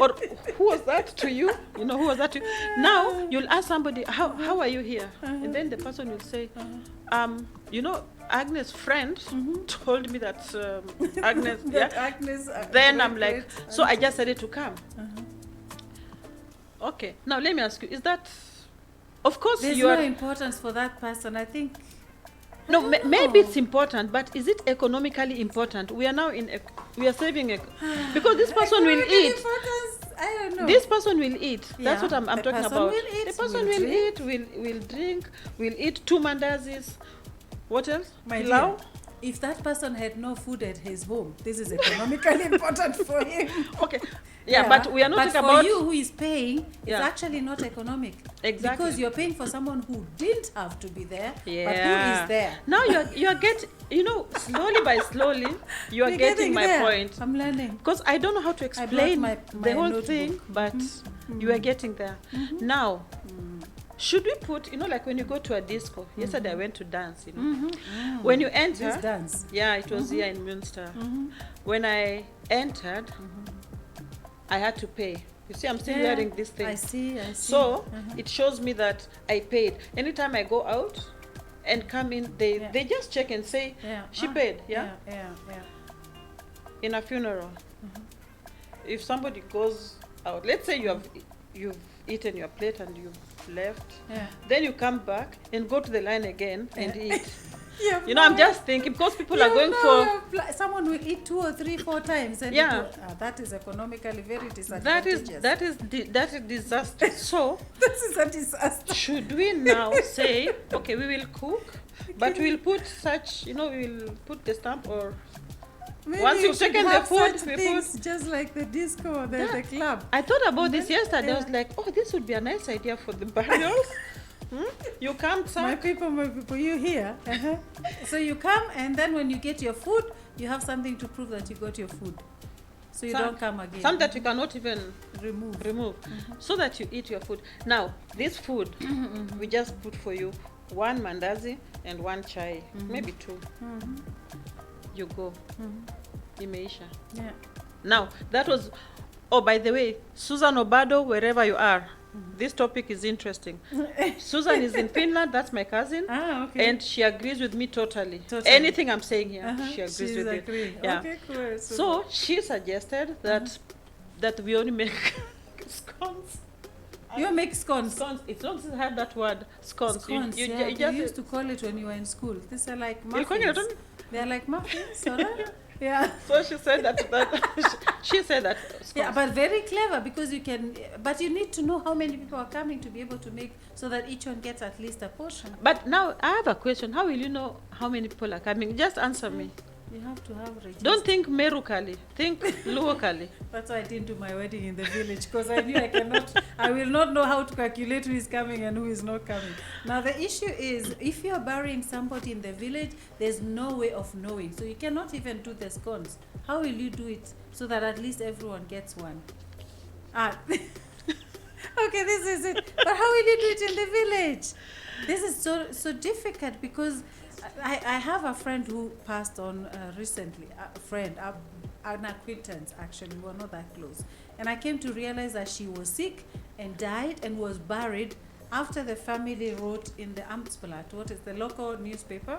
or who was that to you? You know, who was that to you? Now, you'll ask somebody, how are you here? And then the person will say, you know, Agnes' friend told me that Agnes, That yeah. Agnes, Then I'm like, great so I just decided to come. Okay, now let me ask you, is that, of course There's you no are, importance for that person. I think. no, I don't maybe know. it's important, but is it economically important? We are now we are saving, because this person will Economical eat. importance, I don't know. This person will eat. That's Yeah, what I'm the talking person about. will eat, The person will will drink. eat, will drink, will eat 2 mandazis. What else? My Pilau? dear, if that person had no food at his home, this is economically important for him. Okay. Yeah, but we are not talking for about. you who is paying, it's Yeah. actually not economic. Exactly. Because you're paying for someone who didn't have to be there, Yeah. but who is there. Now you're getting, you know, slowly by slowly, you are We're getting my there. point. I'm learning. Because I don't know how to brought explain my the whole notebook. thing, but you are getting there. Now, should we put, you know, like when you go to a disco, yesterday I went to dance, you know. When you enter, This dance. yeah, it was here in Münster. When I entered, I had to pay. You see, I'm still Yeah, wearing this thing. I see. So it shows me that I paid. Anytime I go out and come in, Yeah. they just check and say Yeah. she paid. Yeah? Yeah. In a funeral. If somebody goes out, let's say you've eaten your plate and you've left, Yeah. then you come back and go to the line again and eat. have You know, I'm no just thinking because people You are going know, for. someone will eat 2 or 3, 4 times, and Yeah. that is economically very That disadvantageous. is disaster. So This is a disaster. should we now say, okay, we will cook, but we'll put such, we will put the stamp or. Maybe Once you you've should taken the have food, such we things just like the disco or the club. I thought about this yesterday. I was Yeah. like, oh, this would be a nice idea for the burials. You come, My people, you here. Uh-huh. So you come, and then when you get your food, you have something to prove that you got your food. So you don't come again. Some that you cannot even remove. so that you eat your food. Now, this food, we just put for you 1 mandazi and 1 chai, maybe 2. You go. Imeisha. Yeah. Now, that was, oh, by the way, Susan Obado, wherever you are, this topic is interesting. Susan is in Finland, that's my cousin. Ah, okay. And she agrees with me totally. Totally. Anything I'm saying here, she agrees She's with agreeing. it. Yeah. Okay, cool. So she suggested that we only make scones. you make scones. Scones. It's long since I heard that word, scones. Scones, You yeah. just You used to call it when you were in school. These are like You call it muffins. They're like muffins, alright? Yeah. So she said that she said that. Scones. Yeah, but very clever because you can. But you need to know how many people are coming to be able to make so that each one gets at least a portion. But now I have a question. How will you know how many people are coming? Just answer me. You have to have register. Don't think Merukali. Think locally. That's why I didn't do my wedding in the village because I knew I will not know how to calculate who is coming and who is not coming. Now the issue is if you are burying somebody in the village, there's no way of knowing. So you cannot even do the scones. How will you do it so that at least everyone gets one? Okay, this is it. But how will you do it in the village? This is so difficult because I have a friend who passed on recently, a friend, an acquaintance actually, we were not that close. And I came to realize that she was sick and died and was buried after the family wrote in the Amtsblatt, what is the local newspaper,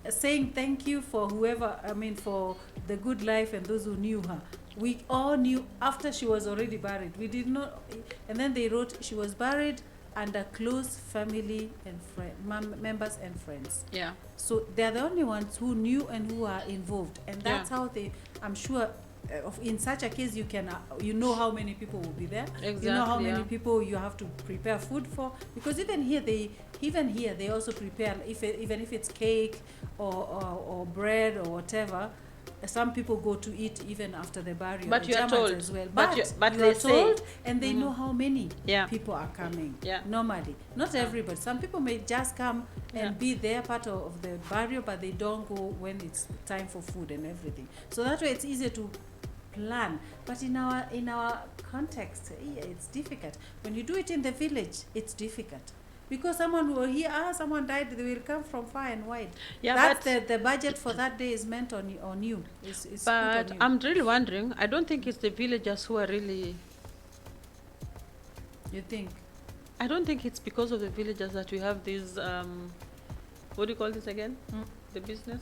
saying thank you for for the good life and those who knew her. We all knew after she was already buried. We did not, and then they wrote she was buried under close family and members and friends. Yeah. So they're the only ones who knew and who are involved, and that's Yeah. how I'm sure. In such a case, you can, you know how many people will be there. Exactly, You know how many yeah. people you have to prepare food for, because even here they also prepare even if it's cake or bread or whatever. Some people go to eat even after the burial. But the you are Germans told. as well. But you are they say- told, and they know how many Yeah. people are coming. Yeah. Normally, not everybody. Some people may just come and Yeah. be there part of the burial, but they don't go when it's time for food and everything. So that way, it's easier to plan. But in our context, it's difficult. When you do it in the village, it's difficult. Because someone will hear, someone died, they will come from far and wide. Yeah, That's but- the budget for that day is meant on you. It's put But on you. I'm really wondering, I don't think it's the villagers who are really, You think? I don't think it's because of the villagers that we have these, what do you call this again? The business?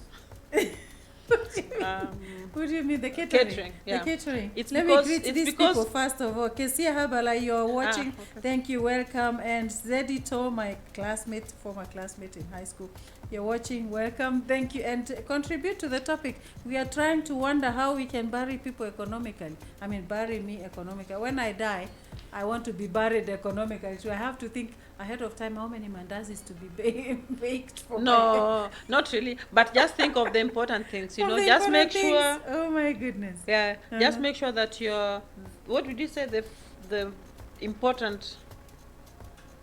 What do you mean, the catering? Catering, yeah. The catering. It's Let because- me greet it's these because- people first of all. Kesia Habala, you're watching. okay. Thank you, welcome. And Zedito, my former classmate in high school. You're watching, welcome. Thank you. And contribute to the topic. We are trying to wonder how we can bury people economically. Bury me economically. When I die, I want to be buried economically. So I have to think ahead of time how many mandazis to be baked for No, not really. But just think of the important things, Of the just make important sure, things. Oh my goodness. yeah, just make sure that what did you say, the important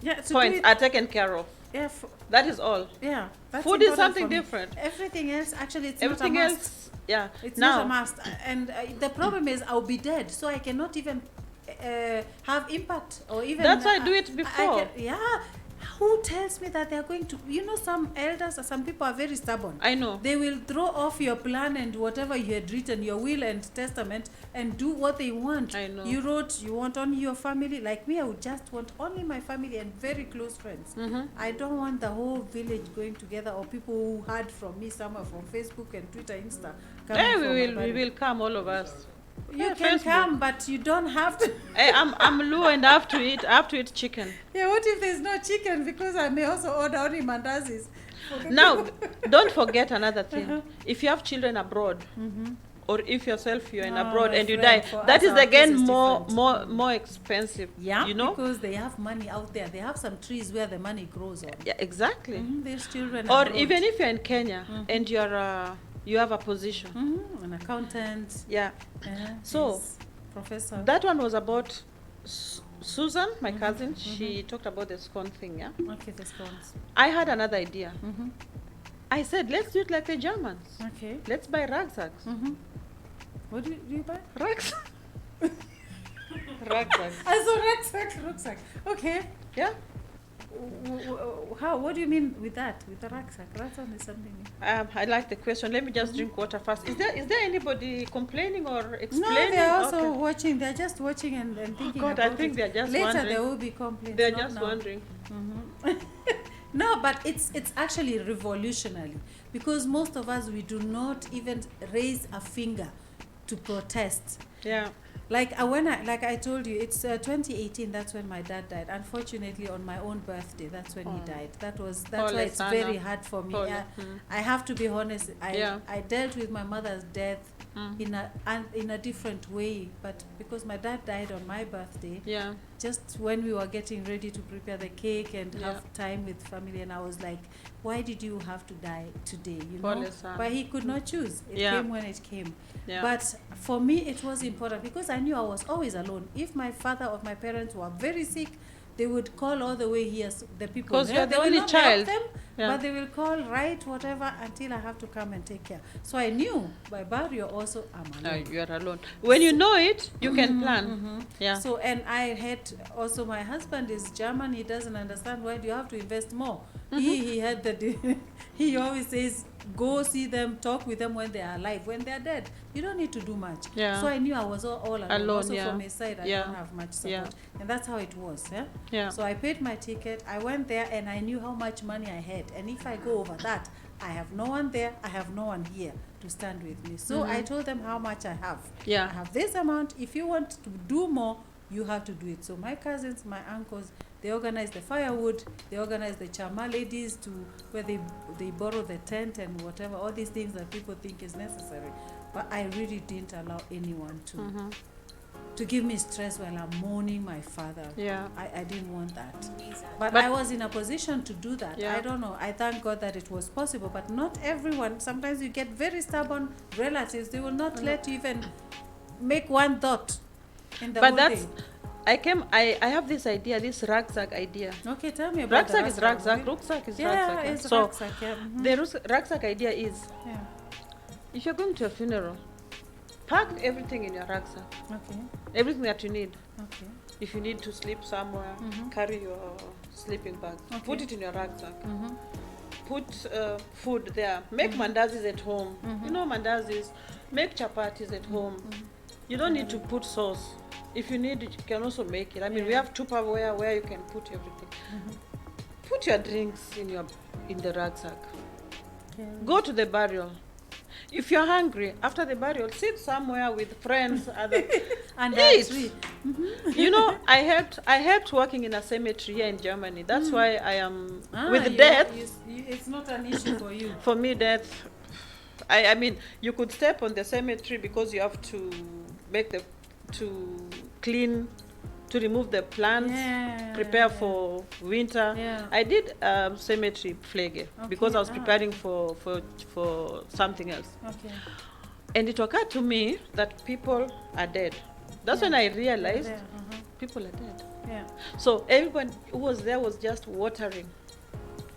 Yeah, to do points it- are taken care of. Yeah, That is all. yeah. That's Food is important something for me. different. Everything else, actually, it's Everything not a must. else, yeah. It's now, not a must. And the problem is I'll be dead, so I cannot even have impact or even. That's why I do it I before. yeah. Who tells me that they're going to? Some elders or some people are very stubborn. I know. They will throw off your plan and whatever you had written, your will and testament, and do what they want. I know. You wrote you want only your family. Like me, I would just want only my family and very close friends. I don't want the whole village going together or people who heard from me somewhere from Facebook and Twitter, Insta. coming Hey, for my we burial. will come, all of us. You Yeah, can Facebook. come, but you don't have to. Hey, I'm Lu and I have to eat chicken. Yeah, what if there's no chicken? Because I may also order only mandazis. Now, don't forget another thing. If you have children abroad, or if yourself you're in abroad my and you friend, die, for that us, is our again case is more different. more expensive. Yeah, you know. because they have money out there. They have some trees where the money grows on. Yeah, exactly. There's children Or abroad. even if you're in Kenya and you have a position. An accountant. Yeah. So, Yes, professor. that one was about Susan, my cousin. She talked about the scone thing. Yeah. Okay, the scones. I had another idea. I said, let's do it like the Germans. Okay. Let's buy rucksacks. What do you buy? Rucksacks. Rucksacks. I saw rucksack. Okay. Yeah. How? What do you mean with that? With the rucksack? That one is something new. I like the question. Let me just drink water first. Is there anybody complaining or No, explaining? they're also Okay. watching. They're just watching and thinking God, about I think it. they're just Later wondering. there will be complaints. They're not just now. wondering. No, but it's actually revolutionary because most of us we do not even raise a finger to protest. Yeah. Like like I told you, it's 2018. That's when my dad died. Unfortunately, on my own birthday, that's when he died. That's Pole why it's sana. very hard for me. Pole. Yeah, I have to be honest. Yeah. I dealt with my mother's death in a different way, but because my dad died on my birthday, Yeah. just when we were getting ready to prepare the cake and Yeah. have time with family, and I was like, why did you have to die today, you Pole know? sana. But he could not choose. It Yeah. came when it came. Yeah. But for me it was important because I knew I was always alone. If my father or my parents were very sick, they would call all the way here, the people 'Cause there. you're the They will only not help child. them, Yeah. but they will call, write, whatever, until I have to come and take care. So I knew by barrio also I'm No, alone. you are alone. When you know it, you can plan. Yeah. So, and I had also, my husband is German. He doesn't understand why do you have to invest more. He had the he always says, go see them, talk with them when they are alive. When they are dead, you don't need to do much. Yeah. So I knew I was all alone. Alone, Also yeah. from his side, I Yeah. don't have much support. Yeah. And that's how it was. Yeah? Yeah. So I paid my ticket. I went there and I knew how much money I had. And if I go over that, I have no one there. I have no one here to stand with me. So I told them how much I have. Yeah. I have this amount. If you want to do more, you have to do it. So my cousins, my uncles, they organize the firewood, they organize the chama ladies to where they borrow the tent and whatever, all these things that people think is necessary. But I really didn't allow anyone to give me stress while I'm mourning my father. Yeah. I didn't want that. But But- I was in a position to do that. Yeah. I don't know. I thank God that it was possible, but not everyone. Sometimes you get very stubborn relatives. They will not let you even make one thought in the But whole that's thing. I have this idea, this rucksack idea. Okay, tell me about Rucksack is the rucksack, rucksack is Yeah, rucksack. it's So rucksack, yeah. the rucksack idea is Yeah. if you're going to a funeral, pack everything in your rucksack. Okay. Everything that you need. Okay. If you need to sleep somewhere, carry your sleeping bag. Okay. Put it in your rucksack. Put food there. Make mandazis at home. You know mandazis. Make chapatis at home. You don't need to put sauce. If you need it, you can also make it. I mean, we have Tupperware where you can put everything. Put your drinks in the rucksack. Okay. Go to the burial. If you're hungry, after the burial, sit somewhere with friends. And Eat. tree. You know, I helped working in a cemetery here in Germany. That's why I am with you- death. it's not an issue for you. For me, death. I mean, you could step on the cemetery because you have to clean, to remove the plants, Yeah, prepare yeah. for winter. Yeah. I did cemetery pflege because I was Okay, preparing for something else. Okay. And it occurred to me that people are dead. That's when I realized There, people are dead. Yeah. So everyone who was there was just watering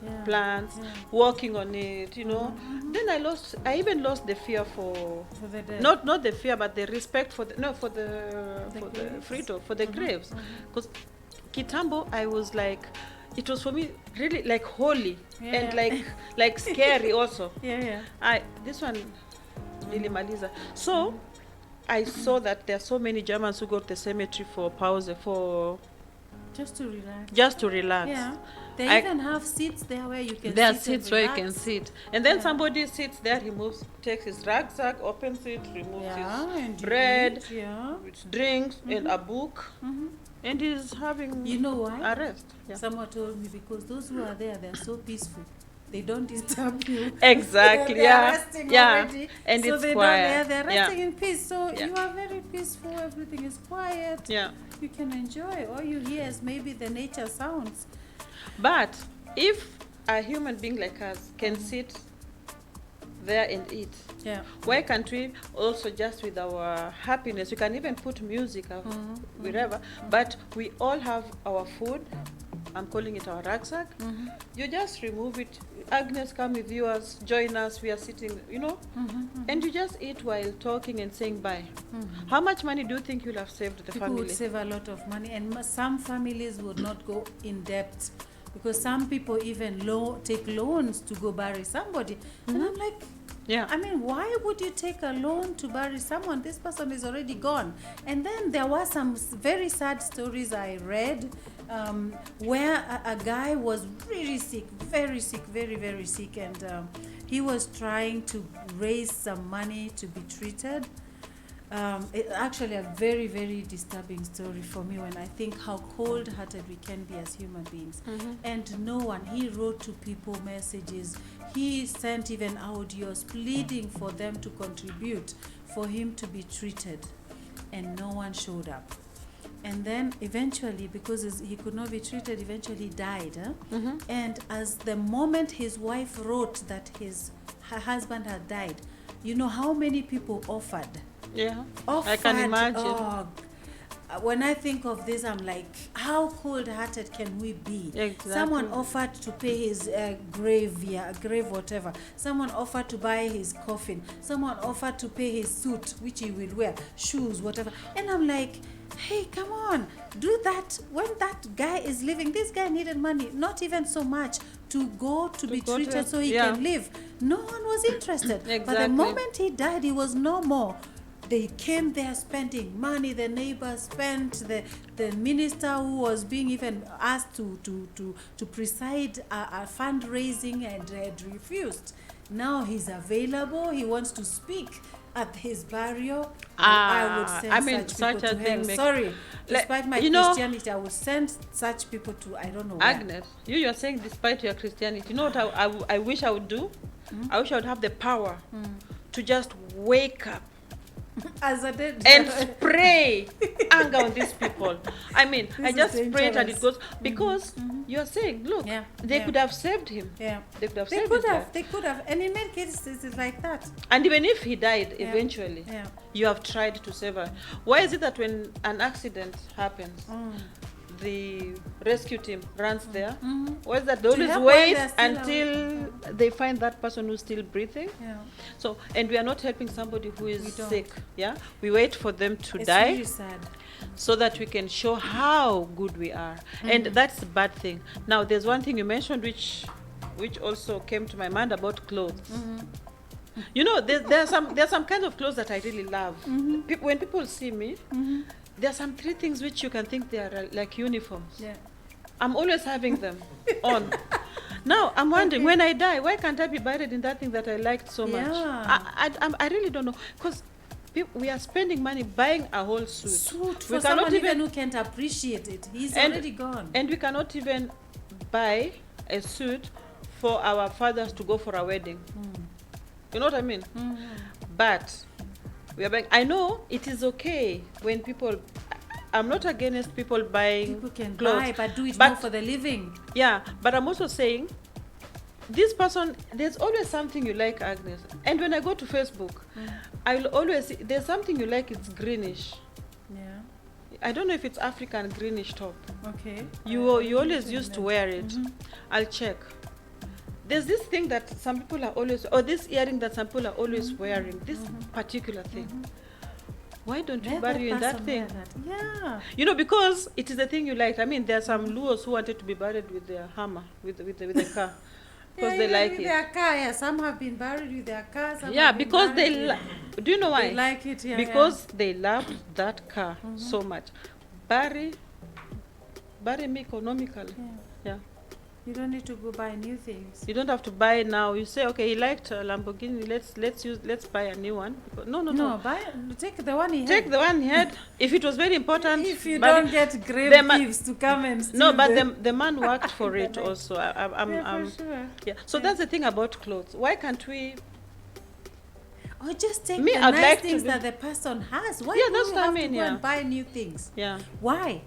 Yeah. plants, Yeah. working on it, you know. Then I even lost the fear for For the dead. not the fear, but the respect for the graves. frito, for the graves. Because Kitambo, I was like, it was for me really like holy and Yeah. like scary also. Yeah, yeah. This one really maliza. So I saw that there are so many Germans who go to the cemetery for pause, for Just to relax. just to relax. Yeah. They I- even have seats there where you can There are sit seats and where you relax. can sit, and then Yeah. somebody sits there, takes his rucksack, opens it, removes Yeah, and his you bread, eat, yeah. with drinks, and a book, and he's having You know why? a rest. Yeah. Someone told me because those who are there, they're so peaceful. they don't disturb you. Exactly, They're yeah. resting Yeah. already. And so it's they quiet. They're Yeah. resting in peace. So Yeah. you are very peaceful. Everything is quiet. Yeah. You can enjoy. All you hear is maybe the nature sounds. But if a human being like us can sit there and eat, Yeah. why can't we also just with our happiness, we can even put music wherever, but we all have our food. I'm calling it our rucksack. You just remove it. Agnes, come with yours, join us. We are sitting, and you just eat while talking and saying bye. How much money do you think you'll have saved the People family? would save a lot of money, and some families would not go in debt because some people even take loans to go bury somebody. And I'm like, Yeah. I mean, why would you take a loan to bury someone? This person is already gone. And then there were some very sad stories I read where a guy was really sick, very sick, very, very sick, and he was trying to raise some money to be treated. It's actually a very, very disturbing story for me when I think how cold-hearted we can be as human beings. And no one, he wrote to people messages, he sent even audios pleading for them to contribute for him to be treated, and no one showed up. And then eventually, because he could not be treated, eventually died. And as the moment his wife wrote that her husband had died, you know how many people offered? Yeah. Offered, I can imagine. oh, when I think of this, I'm like, how cold-hearted can we be? Exactly. Someone offered to pay his grave, whatever. Someone offered to buy his coffin. Someone offered to pay his suit, which he will wear, shoes, whatever. And I'm like, hey, come on, do that when that guy is living. This guy needed money, not even so much to go to be go to treated so he yeah. can live. No one was interested. But the Exactly. moment he died, he was no more. They came there spending money. The neighbors spent. The minister who was being even asked to preside a fundraising and had refused. Now he's available. He wants to speak at his burial. I would send such people to hell. Sorry, despite my Christianity, I would send such people to I don't know where. Agnes, you're saying despite your Christianity, you know what I wish I would do? I wish I would have the power to just wake up As I did. and spray anger on these people. I mean, I is just spray it and dangerous. it goes because you're saying, look, Yeah, they yeah. could have saved him. Yeah. They could have They saved could his have. life. They could have. And in many cases, it's like that. And even if he died Yeah. eventually, Yeah. you have tried to save her. Why is it that when an accident happens, the rescue team runs there? Why is that they always help while wait they're still until they find that person who's still breathing? Yeah. So, and we are not helping somebody who We is don't. sick. Yeah, we wait for them to It's die really sad. so that we can show how good we are, and that's the bad thing. Now, there's one thing you mentioned which also came to my mind about clothes. You know, there's some kind of clothes that I really love. When people see me, there are some 3 things which you can think they are like uniforms. Yeah. I'm always having them on. Now I'm wondering, when I die, why can't I be buried in that thing that I liked so much? Yeah. I really don't know, because we are spending money buying a whole suit. Suit We for cannot someone even even, who can't appreciate it. He's and- already gone. and we cannot even buy a suit for our fathers to go for a wedding. You know what I mean? But we are buying. I know it is okay when people. I'm not against people buying People can clothes, buy, but do it but- more for the living. Yeah, but I'm also saying, this person, there's always something you like, Agnes. And when I go to Facebook, I will always see, there's something you like, it's greenish. Yeah. I don't know if it's African greenish top. Okay. You always used to wear it. I'll check. There's this thing that some people are always, or this earring that some people are always wearing, this particular thing. Why don't you Let bury you in that person thing? wear that. Yeah. You know, because it is the thing you like. I mean, there are some Luos who wanted to be buried with their hammer, with the car, because they even like with it. their car. Yeah. Some have been buried with their cars. Yeah, because they do you know why? They like it. Yeah. Because they loved that car so much. Bury me economically. Yeah. You don't need to go buy new things. You don't have to buy now. You say, okay, he liked a Lamborghini. Let's buy a new one. No. Take the one he Take had. the one he had. If it was very important. If you but don't get grave the ma- thieves to come and steal No, but them. the man worked for it Right. also. Yeah, for sure. Yeah. So that's the thing about clothes. Why can't we? Or just take Me, the I'd nice like to things be- that the person has. Why Yeah, do that's you what I have mean, to go yeah. and buy new things? Yeah. Why?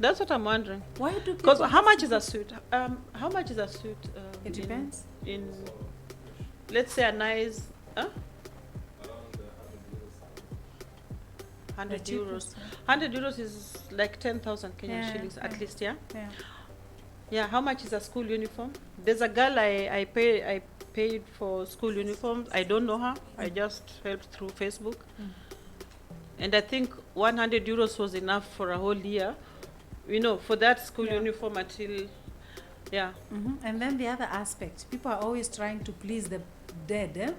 That's what I'm wondering. Why do Because people how have much to is a suit? How much is a suit? It depends. In let's say a nice. 100 The euros. cheapest, 100 euros is like 10,000 Kenyan Yeah, shillings at yeah. least, yeah. Yeah. Yeah. How much is a school uniform? There's a girl I paid for school uniforms. I don't know her. I just helped through Facebook, and I think 100 euros was enough for a whole year. For that school Yeah. uniform until, yeah. And then the other aspect, people are always trying to please the dead,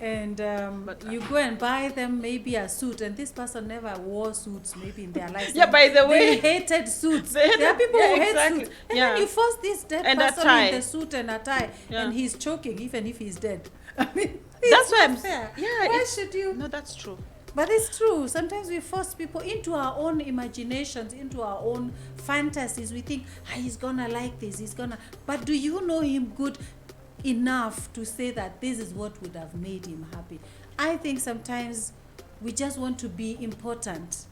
and But, you go and buy them maybe a suit, and this person never wore suits maybe in their lives. Yeah, by the way, they hated suits. They There are hated- people yeah, who hate exactly. suits, and Yeah. then you force this dead And a person tie. in the suit and a tie, Yeah. and he's choking even if he's dead. I mean, That's it's why not I'm. fair. Yeah. Why it's- should you? No, that's true. But it's true. Sometimes we force people into our own imaginations, into our own fantasies. We think, he's gonna like this, he's gonna. But do you know him good enough to say that this is what would have made him happy? I think sometimes we just want to be important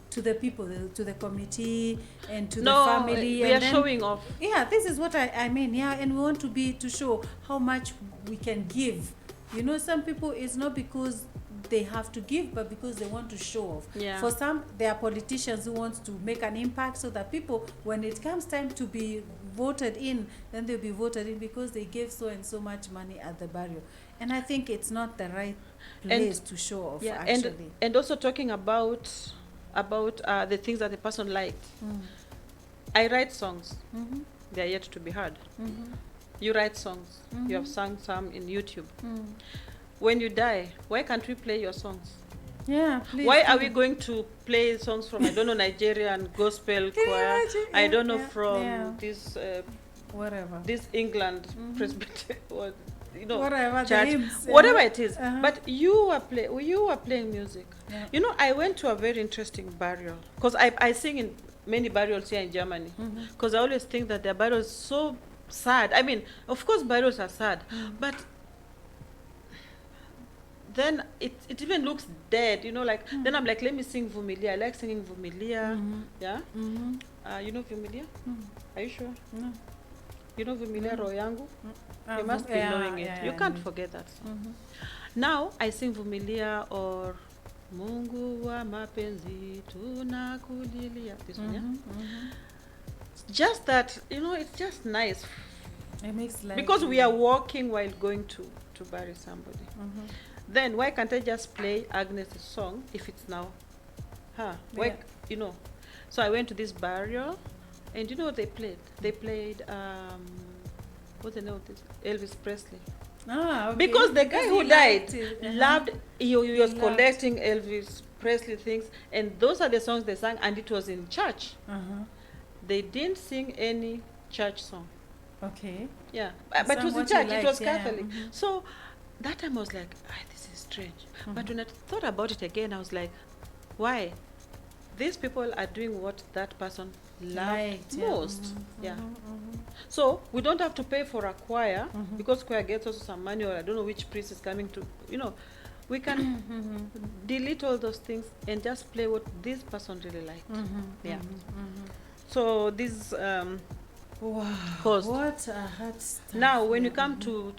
to the people, to the committee, and to No, the family. we and are then- showing off. Yeah, this is what I mean. Yeah, and we want to show how much we can give. Some people, it's not because they have to give, but because they want to show off. Yeah. For some, there are politicians who want to make an impact so that people, when it comes time to be voted in, then they'll be voted in because they gave so and so much money at the burial. And I think it's not the right place to show off, Yeah, actually. and also talking about the things that the person liked. I write songs. They are yet to be heard. You write songs. You have sung some in YouTube. When you die, why can't we play your songs? Yeah, please. Why are do. we going to play songs from, I don't know, Nigerian gospel Can you choir? imagine? I Yeah, don't know, yeah, from yeah. this Whatever. England Presbyterian, or, Whatever, the church, hymns, whatever it is. Uh-huh. But you were playing music. Yeah. I went to a very interesting burial because I sing in many burials here in Germany. Because I always think that their burials so sad. I mean, of course, burials are sad, but then it even looks dead. Then I'm like, let me sing Vumilia. I like singing Vumilia. Yeah. You know Vumilia? Are you sure? No. You know Vumilia Roho Yangu? You must be Yeah, knowing it. yeah, You yeah, can't I know. forget that song. Now I sing Vumilia or Mungu wa mapenzi tunakulilia. This one, yeah? Just that, it's just nice. It makes life Because we are walking while going to bury somebody. Then why can't I just play Agnes' song if it's now? Why, Yeah. So I went to this burial, and you know what they played? They played, what's the name of this? Elvis Presley. Okay. Because the guy Because who he died liked it. loved, he was loved. collecting Elvis Presley things, and those are the songs they sang, and it was in church. They didn't sing any church song. Okay. Yeah, They but it sang was in what you church. It was liked, yeah. Catholic. So that time I was like, this is strange. But when I thought about it again, I was like, why? These people are doing what that person loved Liked, yeah. most. Yeah. So we don't have to pay for a choir because choir gets also some money, or I don't know which priest is coming to. We can delete all those things and just play what this person really liked. Yeah. So this Wow. cost. What a hard stuff. Now, when you come to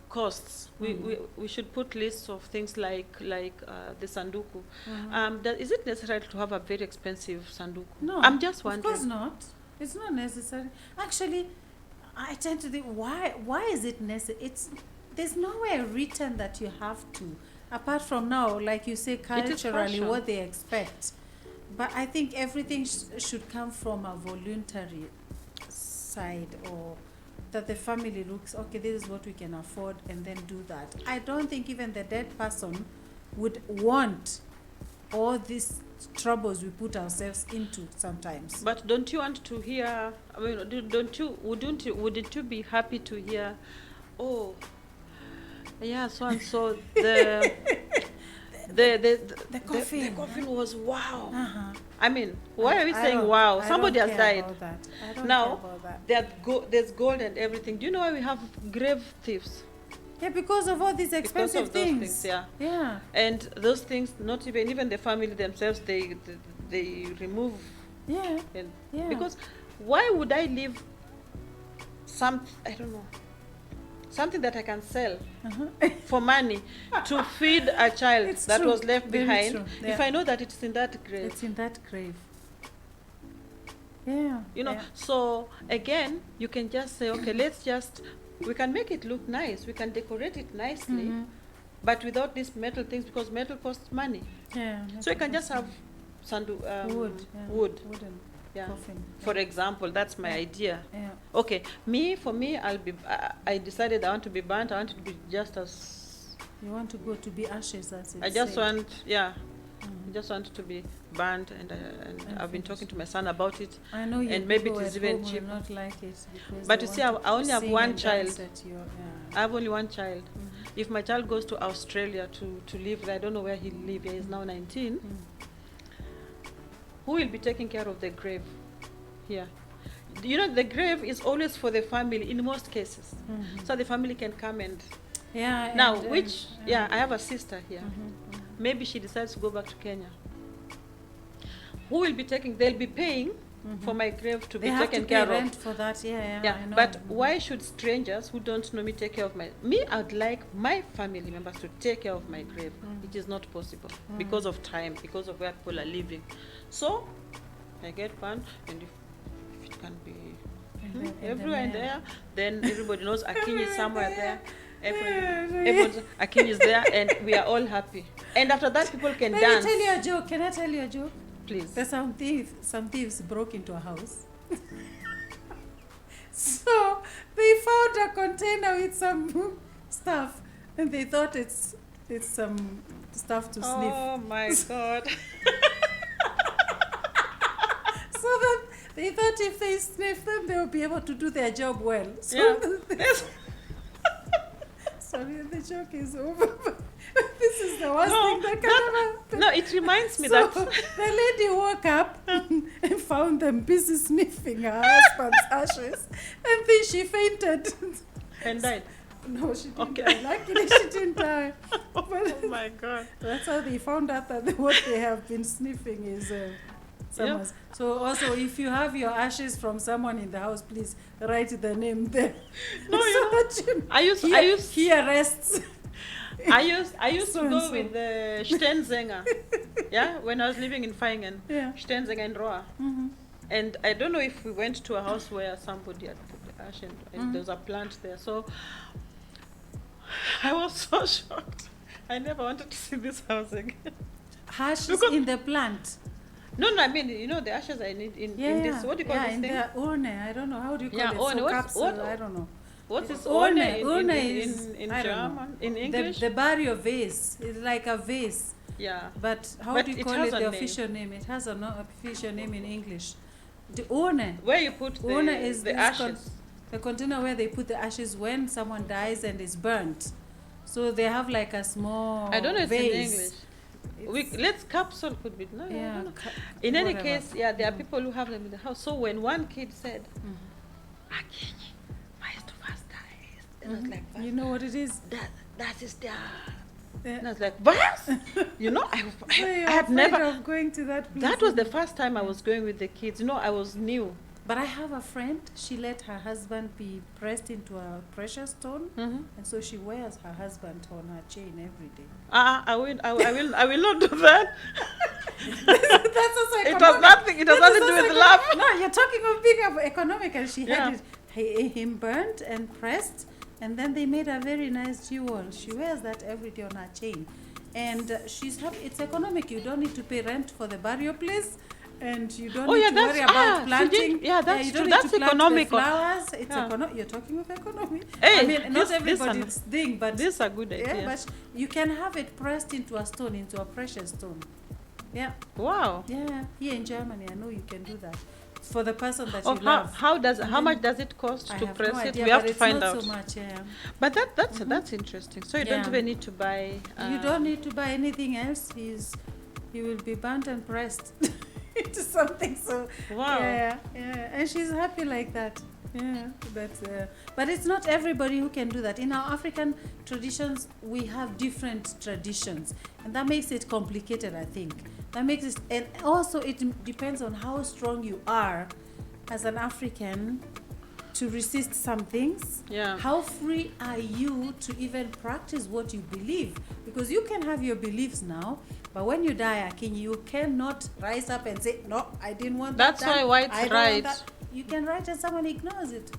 costs, we should put lists of things like the sanduku. Is it necessary to have a very expensive sanduku? No. I'm just Of wondering. course not. It's not necessary. Actually, I tend to think, why is it necessary? There's nowhere written that you have to, apart from now, like you say, is culturally, fashion. what they expect. But I think everything should come from a voluntary side, or that the family looks, okay, this is what we can afford, and then do that. I don't think even the dead person would want all these troubles we put ourselves into sometimes. But don't you want to hear? I mean, wouldn't you be happy to hear? Oh, yeah, so and so the coffin was wow. Uh-huh. I mean, why are we I saying don't- wow? I Somebody don't has care died. about that. I don't Now, care about that. there's gold and everything. Do you know why we have grave thieves? Yeah, because of all these Because expensive of those things. things, yeah. Yeah. And those things, not even the family themselves, they remove. Yeah. And Yeah. Because why would I leave I don't know, something that I can sell for money to feed a child It's that true. was left Very behind true. if Yeah. I know that it's in that grave? It's in that grave. Yeah. You know, yeah. so again, you can just say, okay, we can make it look nice, we can decorate it nicely, but without these metal things, because metal costs money. Yeah. So you can just have wood. Yeah. wood. Wooden Yeah. coffin. For example, that's my idea. Yeah. Okay, for me, I decided I want to be burnt. I want to be just as. You want to go to be ashes, as it I just said. want, I just want to be burnt, and I've been talking to my son about it. I know you. and maybe people it is at even home will cheap. not like it because But they you see, want to I only have sing one and dance child. at your- I have only one child. If my child goes to Australia to live there, I don't know where he'll live. He is now 19. Who will be taking care of the grave here? You know, the grave is always for the family in most cases. So the family can come and. Yeah. Now, and, I have a sister here. Maybe she decides to go back to Kenya. Who will be they'll be paying for my grave to they be have taken to pay care rent of. for that. Yeah. Yeah, I know. but why should strangers who don't know me take care of me? I'd like my family members to take care of my grave. It is not possible because of time, because of where people are living. So, I get one, and if it can be everywhere in there, then everybody knows Akinyi is somewhere there. Everyone's Akinyi is there, and we are all happy. And after that, people can Let dance. me tell you a joke. Can I tell you a joke? Please. There's some thieves broke into a house. So they found a container with some stuff, and they thought it's some stuff to sniff. Oh my God. So that they thought if they sniff them, they will be able to do their job well. So Yeah. sorry, the joke is over. This is the worst thing that can ever happen. No, it reminds me So that. the lady woke up and found them busy sniffing her husband's ashes, and then she fainted. And died. No, she didn't Okay. die. Luckily, she didn't die. Oh But my God. that's how they found out that what they have been sniffing is someone's. So also, if you have your ashes from someone in the house, please write the name there. No, you know, that you I used he arrests. I used So to and go so. with the Sternsänger. Yeah, when I was living in Feingen. Yeah. Sternsänger in Roa. And I don't know if we went to a house where somebody had put the ash and there was a plant there. So I was so shocked. I never wanted to see this house again. Ashes Because- in the plant. No, I mean, you know, the ashes I need in this. What do you call yeah, this in thing? the urne. I don't know. How do you call Yeah, it? urne. So What's- capsule, what- I don't know. What is Urne? urne Is, in I don't know. German? In English? The barrio vase. It's like a vase. Yeah. But how But do you it call has it a the name. official name? It has an official name in English. The urne. Where you put Urne is the this ashes. the container where they put the ashes when someone dies and is burnt. So they have like a small I don't know if it's in vase. English. Let's capsule could be no. I Yeah. don't know. In any whatever. case, yeah, there are people who have them in the house. So when one kid said, "Akinyi, my first dies," and I was like, You know what it is? that is their. Yeah. And I was like, what? You know, I So you're had afraid never. of going to that place. That was the first time I was going with the kids. You know, I was new. But I have a friend. She let her husband be pressed into a precious stone, and so she wears her husband on her chain every day. I will not do that. That's also It has nothing. It has nothing to do with love. No, you're talking of being economical. She Yeah. had him burnt and pressed, and then they made a very nice jewel. She wears that every day on her chain, and she's happy. It's economic. You don't need to pay rent for the burial place. And you don't need to worry about planting. Yeah, that's you true. don't That's need to plant economical. The flowers. It's Yeah. You're talking of economy. Hey, I mean, not this everybody's thing, but This is a good idea. yeah, but you can have it pressed into a stone, into a precious stone. Yeah. Wow. Yeah. Here in Germany, I know you can do that. For the person that Oh, you love. how much does it cost I to have press no it? idea, We have but to it's find not out. so much, yeah. But that's interesting. So you don't Yeah. even need to buy. You don't need to buy anything else. He will be burnt and pressed into something. So Wow. yeah, and she's happy like that. Yeah, but it's not everybody who can do that. In our African traditions, we have different traditions, and that makes it complicated. I think that makes it, and also it depends on how strong you are as an African to resist some things. Yeah. How free are you to even practice what you believe? Because you can have your beliefs now, but when you die, Akinyi, you cannot rise up and say, no, I didn't want that. That's why whites I don't write. want that. You can write and someone ignores it.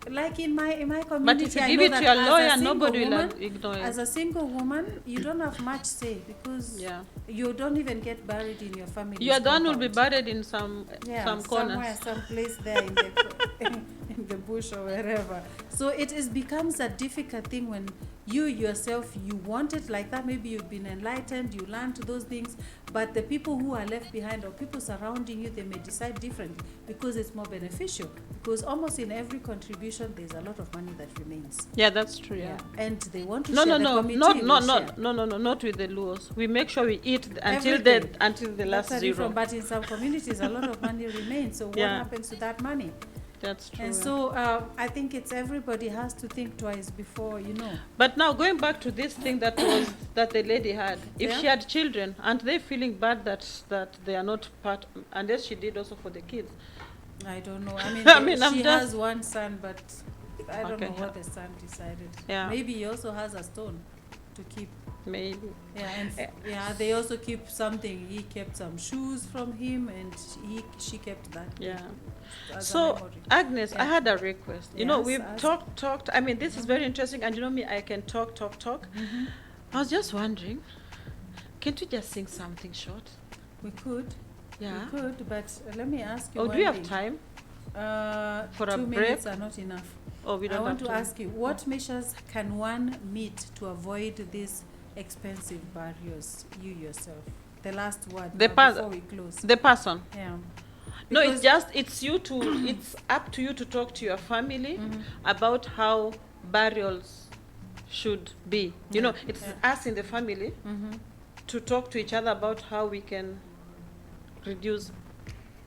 Like in my community, But if you I give know it to that your as a lawyer, single nobody will woman, ignore it. As a single woman, you don't have much say because Yeah. you don't even get buried in your family. Your don will be buried in some somewhere, corners. some place there in the in the bush or wherever. So it becomes a difficult thing when you yourself, you want it like that. Maybe you've been enlightened, you learned those things, but the people who are left behind or people surrounding you, they may decide differently because it's more beneficial. Because almost in every contribution, there's a lot of money that remains. Yeah, that's true. Yeah. And they want to No, share. no, The no, committee not will share. not with the Luos. We make sure we eat Everything. until the last That's a zero. different- But in some communities, a lot of money remains. So what Yeah. happens to that money? That's true. And yeah. so I think it's everybody has to think twice before, But now going back to this thing that the lady had, if Yeah. she had children, aren't they feeling bad that they are not part, unless she did also for the kids? I don't know. I mean, I mean, I'm she just- has one son, but I don't Okay. know what the son decided. Yeah. Maybe he also has a stone to keep. Maybe. Yeah, and they also keep something. He kept some shoes from him, and she kept that. Yeah. as a So memory. Agnes, I Yeah. had a request. Yes, We've ask. talked. I mean, this is very interesting, and me, I can talk. Mhm. I was just wondering, can't we just sing something short? We could. Yeah. We could, but let me ask you. Oh, one do we have thing. time? For a 2 break? minutes are not enough. Oh, we don't I want have to time. ask you, what measures can one meet to avoid these expensive barriers, you yourself? The last word The now pas- before we close. The person. Yeah. No, Because- it's up to you to talk to your family Mhm. about how burials should be. It's Yeah. us in the family Mhm. to talk to each other about how we can reduce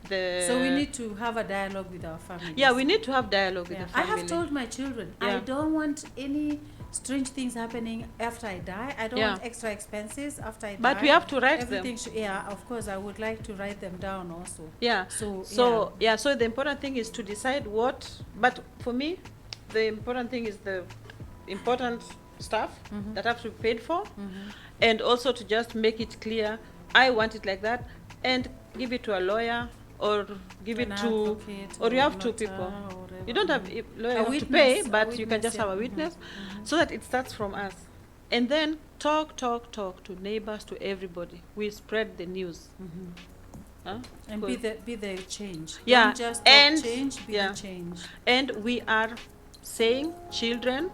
the. So we need to have a dialogue with our families. Yeah, we need to have dialogue with Yeah. the I family. have told my children, I Yeah. don't want any strange things happening after I die. I don't Yeah. want extra expenses after I die. But we have to write them. Everything yeah, of course, I would like to write them down also. Yeah. So, So the important thing is to decide what. But for me, the important thing is the important stuff Mhm. that have to be paid for, Mhm. and also to just make it clear. I want it like that, and give it to a lawyer or give An it to, advocate or you have two notary people. or whatever. You don't have lawyer A have to witness, pay, a but you can witness, just have a yeah. witness, Mhm. so that it starts from us, and then talk to neighbors, to everybody. We spread the news. Mhm. Huh? And Good. be the change. Yeah, Don't just and- change, be yeah. the change. And we are saying children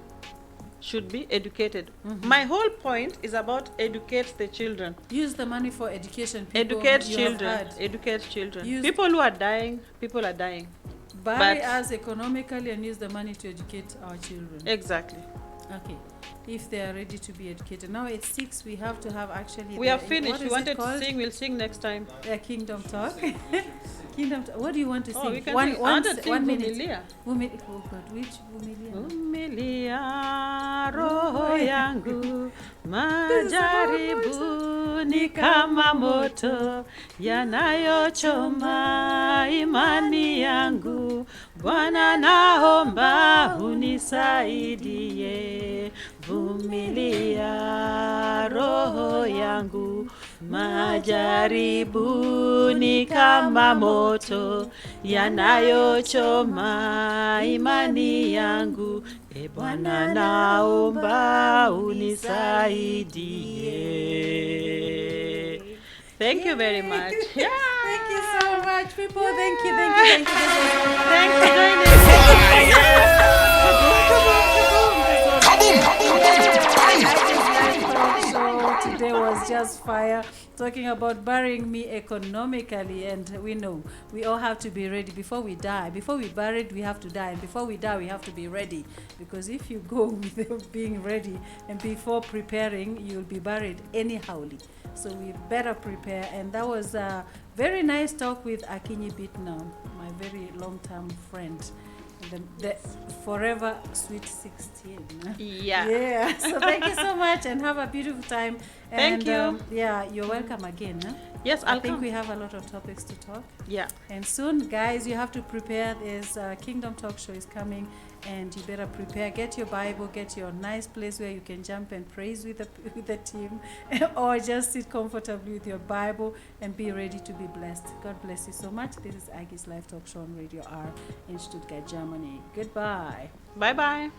should be educated. Mhm. My whole point is about educate the children. Use the money for education. People Educate you have children. heard. Educate children. Use- People who are dying, people are dying. Buy but- us economically and use the money to educate our children. Exactly. Okay. If they are ready to be educated. Now it's 6. We have to have actually. We have finished. What We is it wanted to called? sing, we'll sing next time. Kingdom Talk. Kingdom. What do you want to sing? Oh, we can one, sing. I wanted to sing 1 minute. Vumilia. Oh God, which Vumilia? Vumilia roho yangu, majaribu ni kama moto yanayochoma imani yangu. Bwana naomba unisaidie, vumilia roho yangu, majaribu ni kama moto yanayochoma imani yangu. E Bwana naomba unisaidie. Thank you very much. Yeah. Thank you so much, people. Thank you. Thanks for joining us. Kaboom! So today was just fire, talking about burying me economically. And we know we all have to be ready before we die. Before we buried, we have to die. And before we die, we have to be ready. Because if you go without being ready and before preparing, you'll be buried anyhowly. So we better prepare. And that was a very nice talk with Akinyi Bitna, my very long-term friend. The forever sweet 16. Yeah. So thank you so much and have a beautiful time. Thank you. Yeah, you're welcome again. Huh? Yes, I I'll think come. we have a lot of topics to talk. Yeah. And soon, guys, you have to prepare. There's Kingdom Talk Show is coming, and you better prepare. Get your Bible, get your nice place where you can jump and praise with the team, or just sit comfortably with your Bible and be ready to be blessed. God bless you so much. This is Aggie's Live Talk Show on Radio R in Stuttgart, Germany. Goodbye. Bye-bye.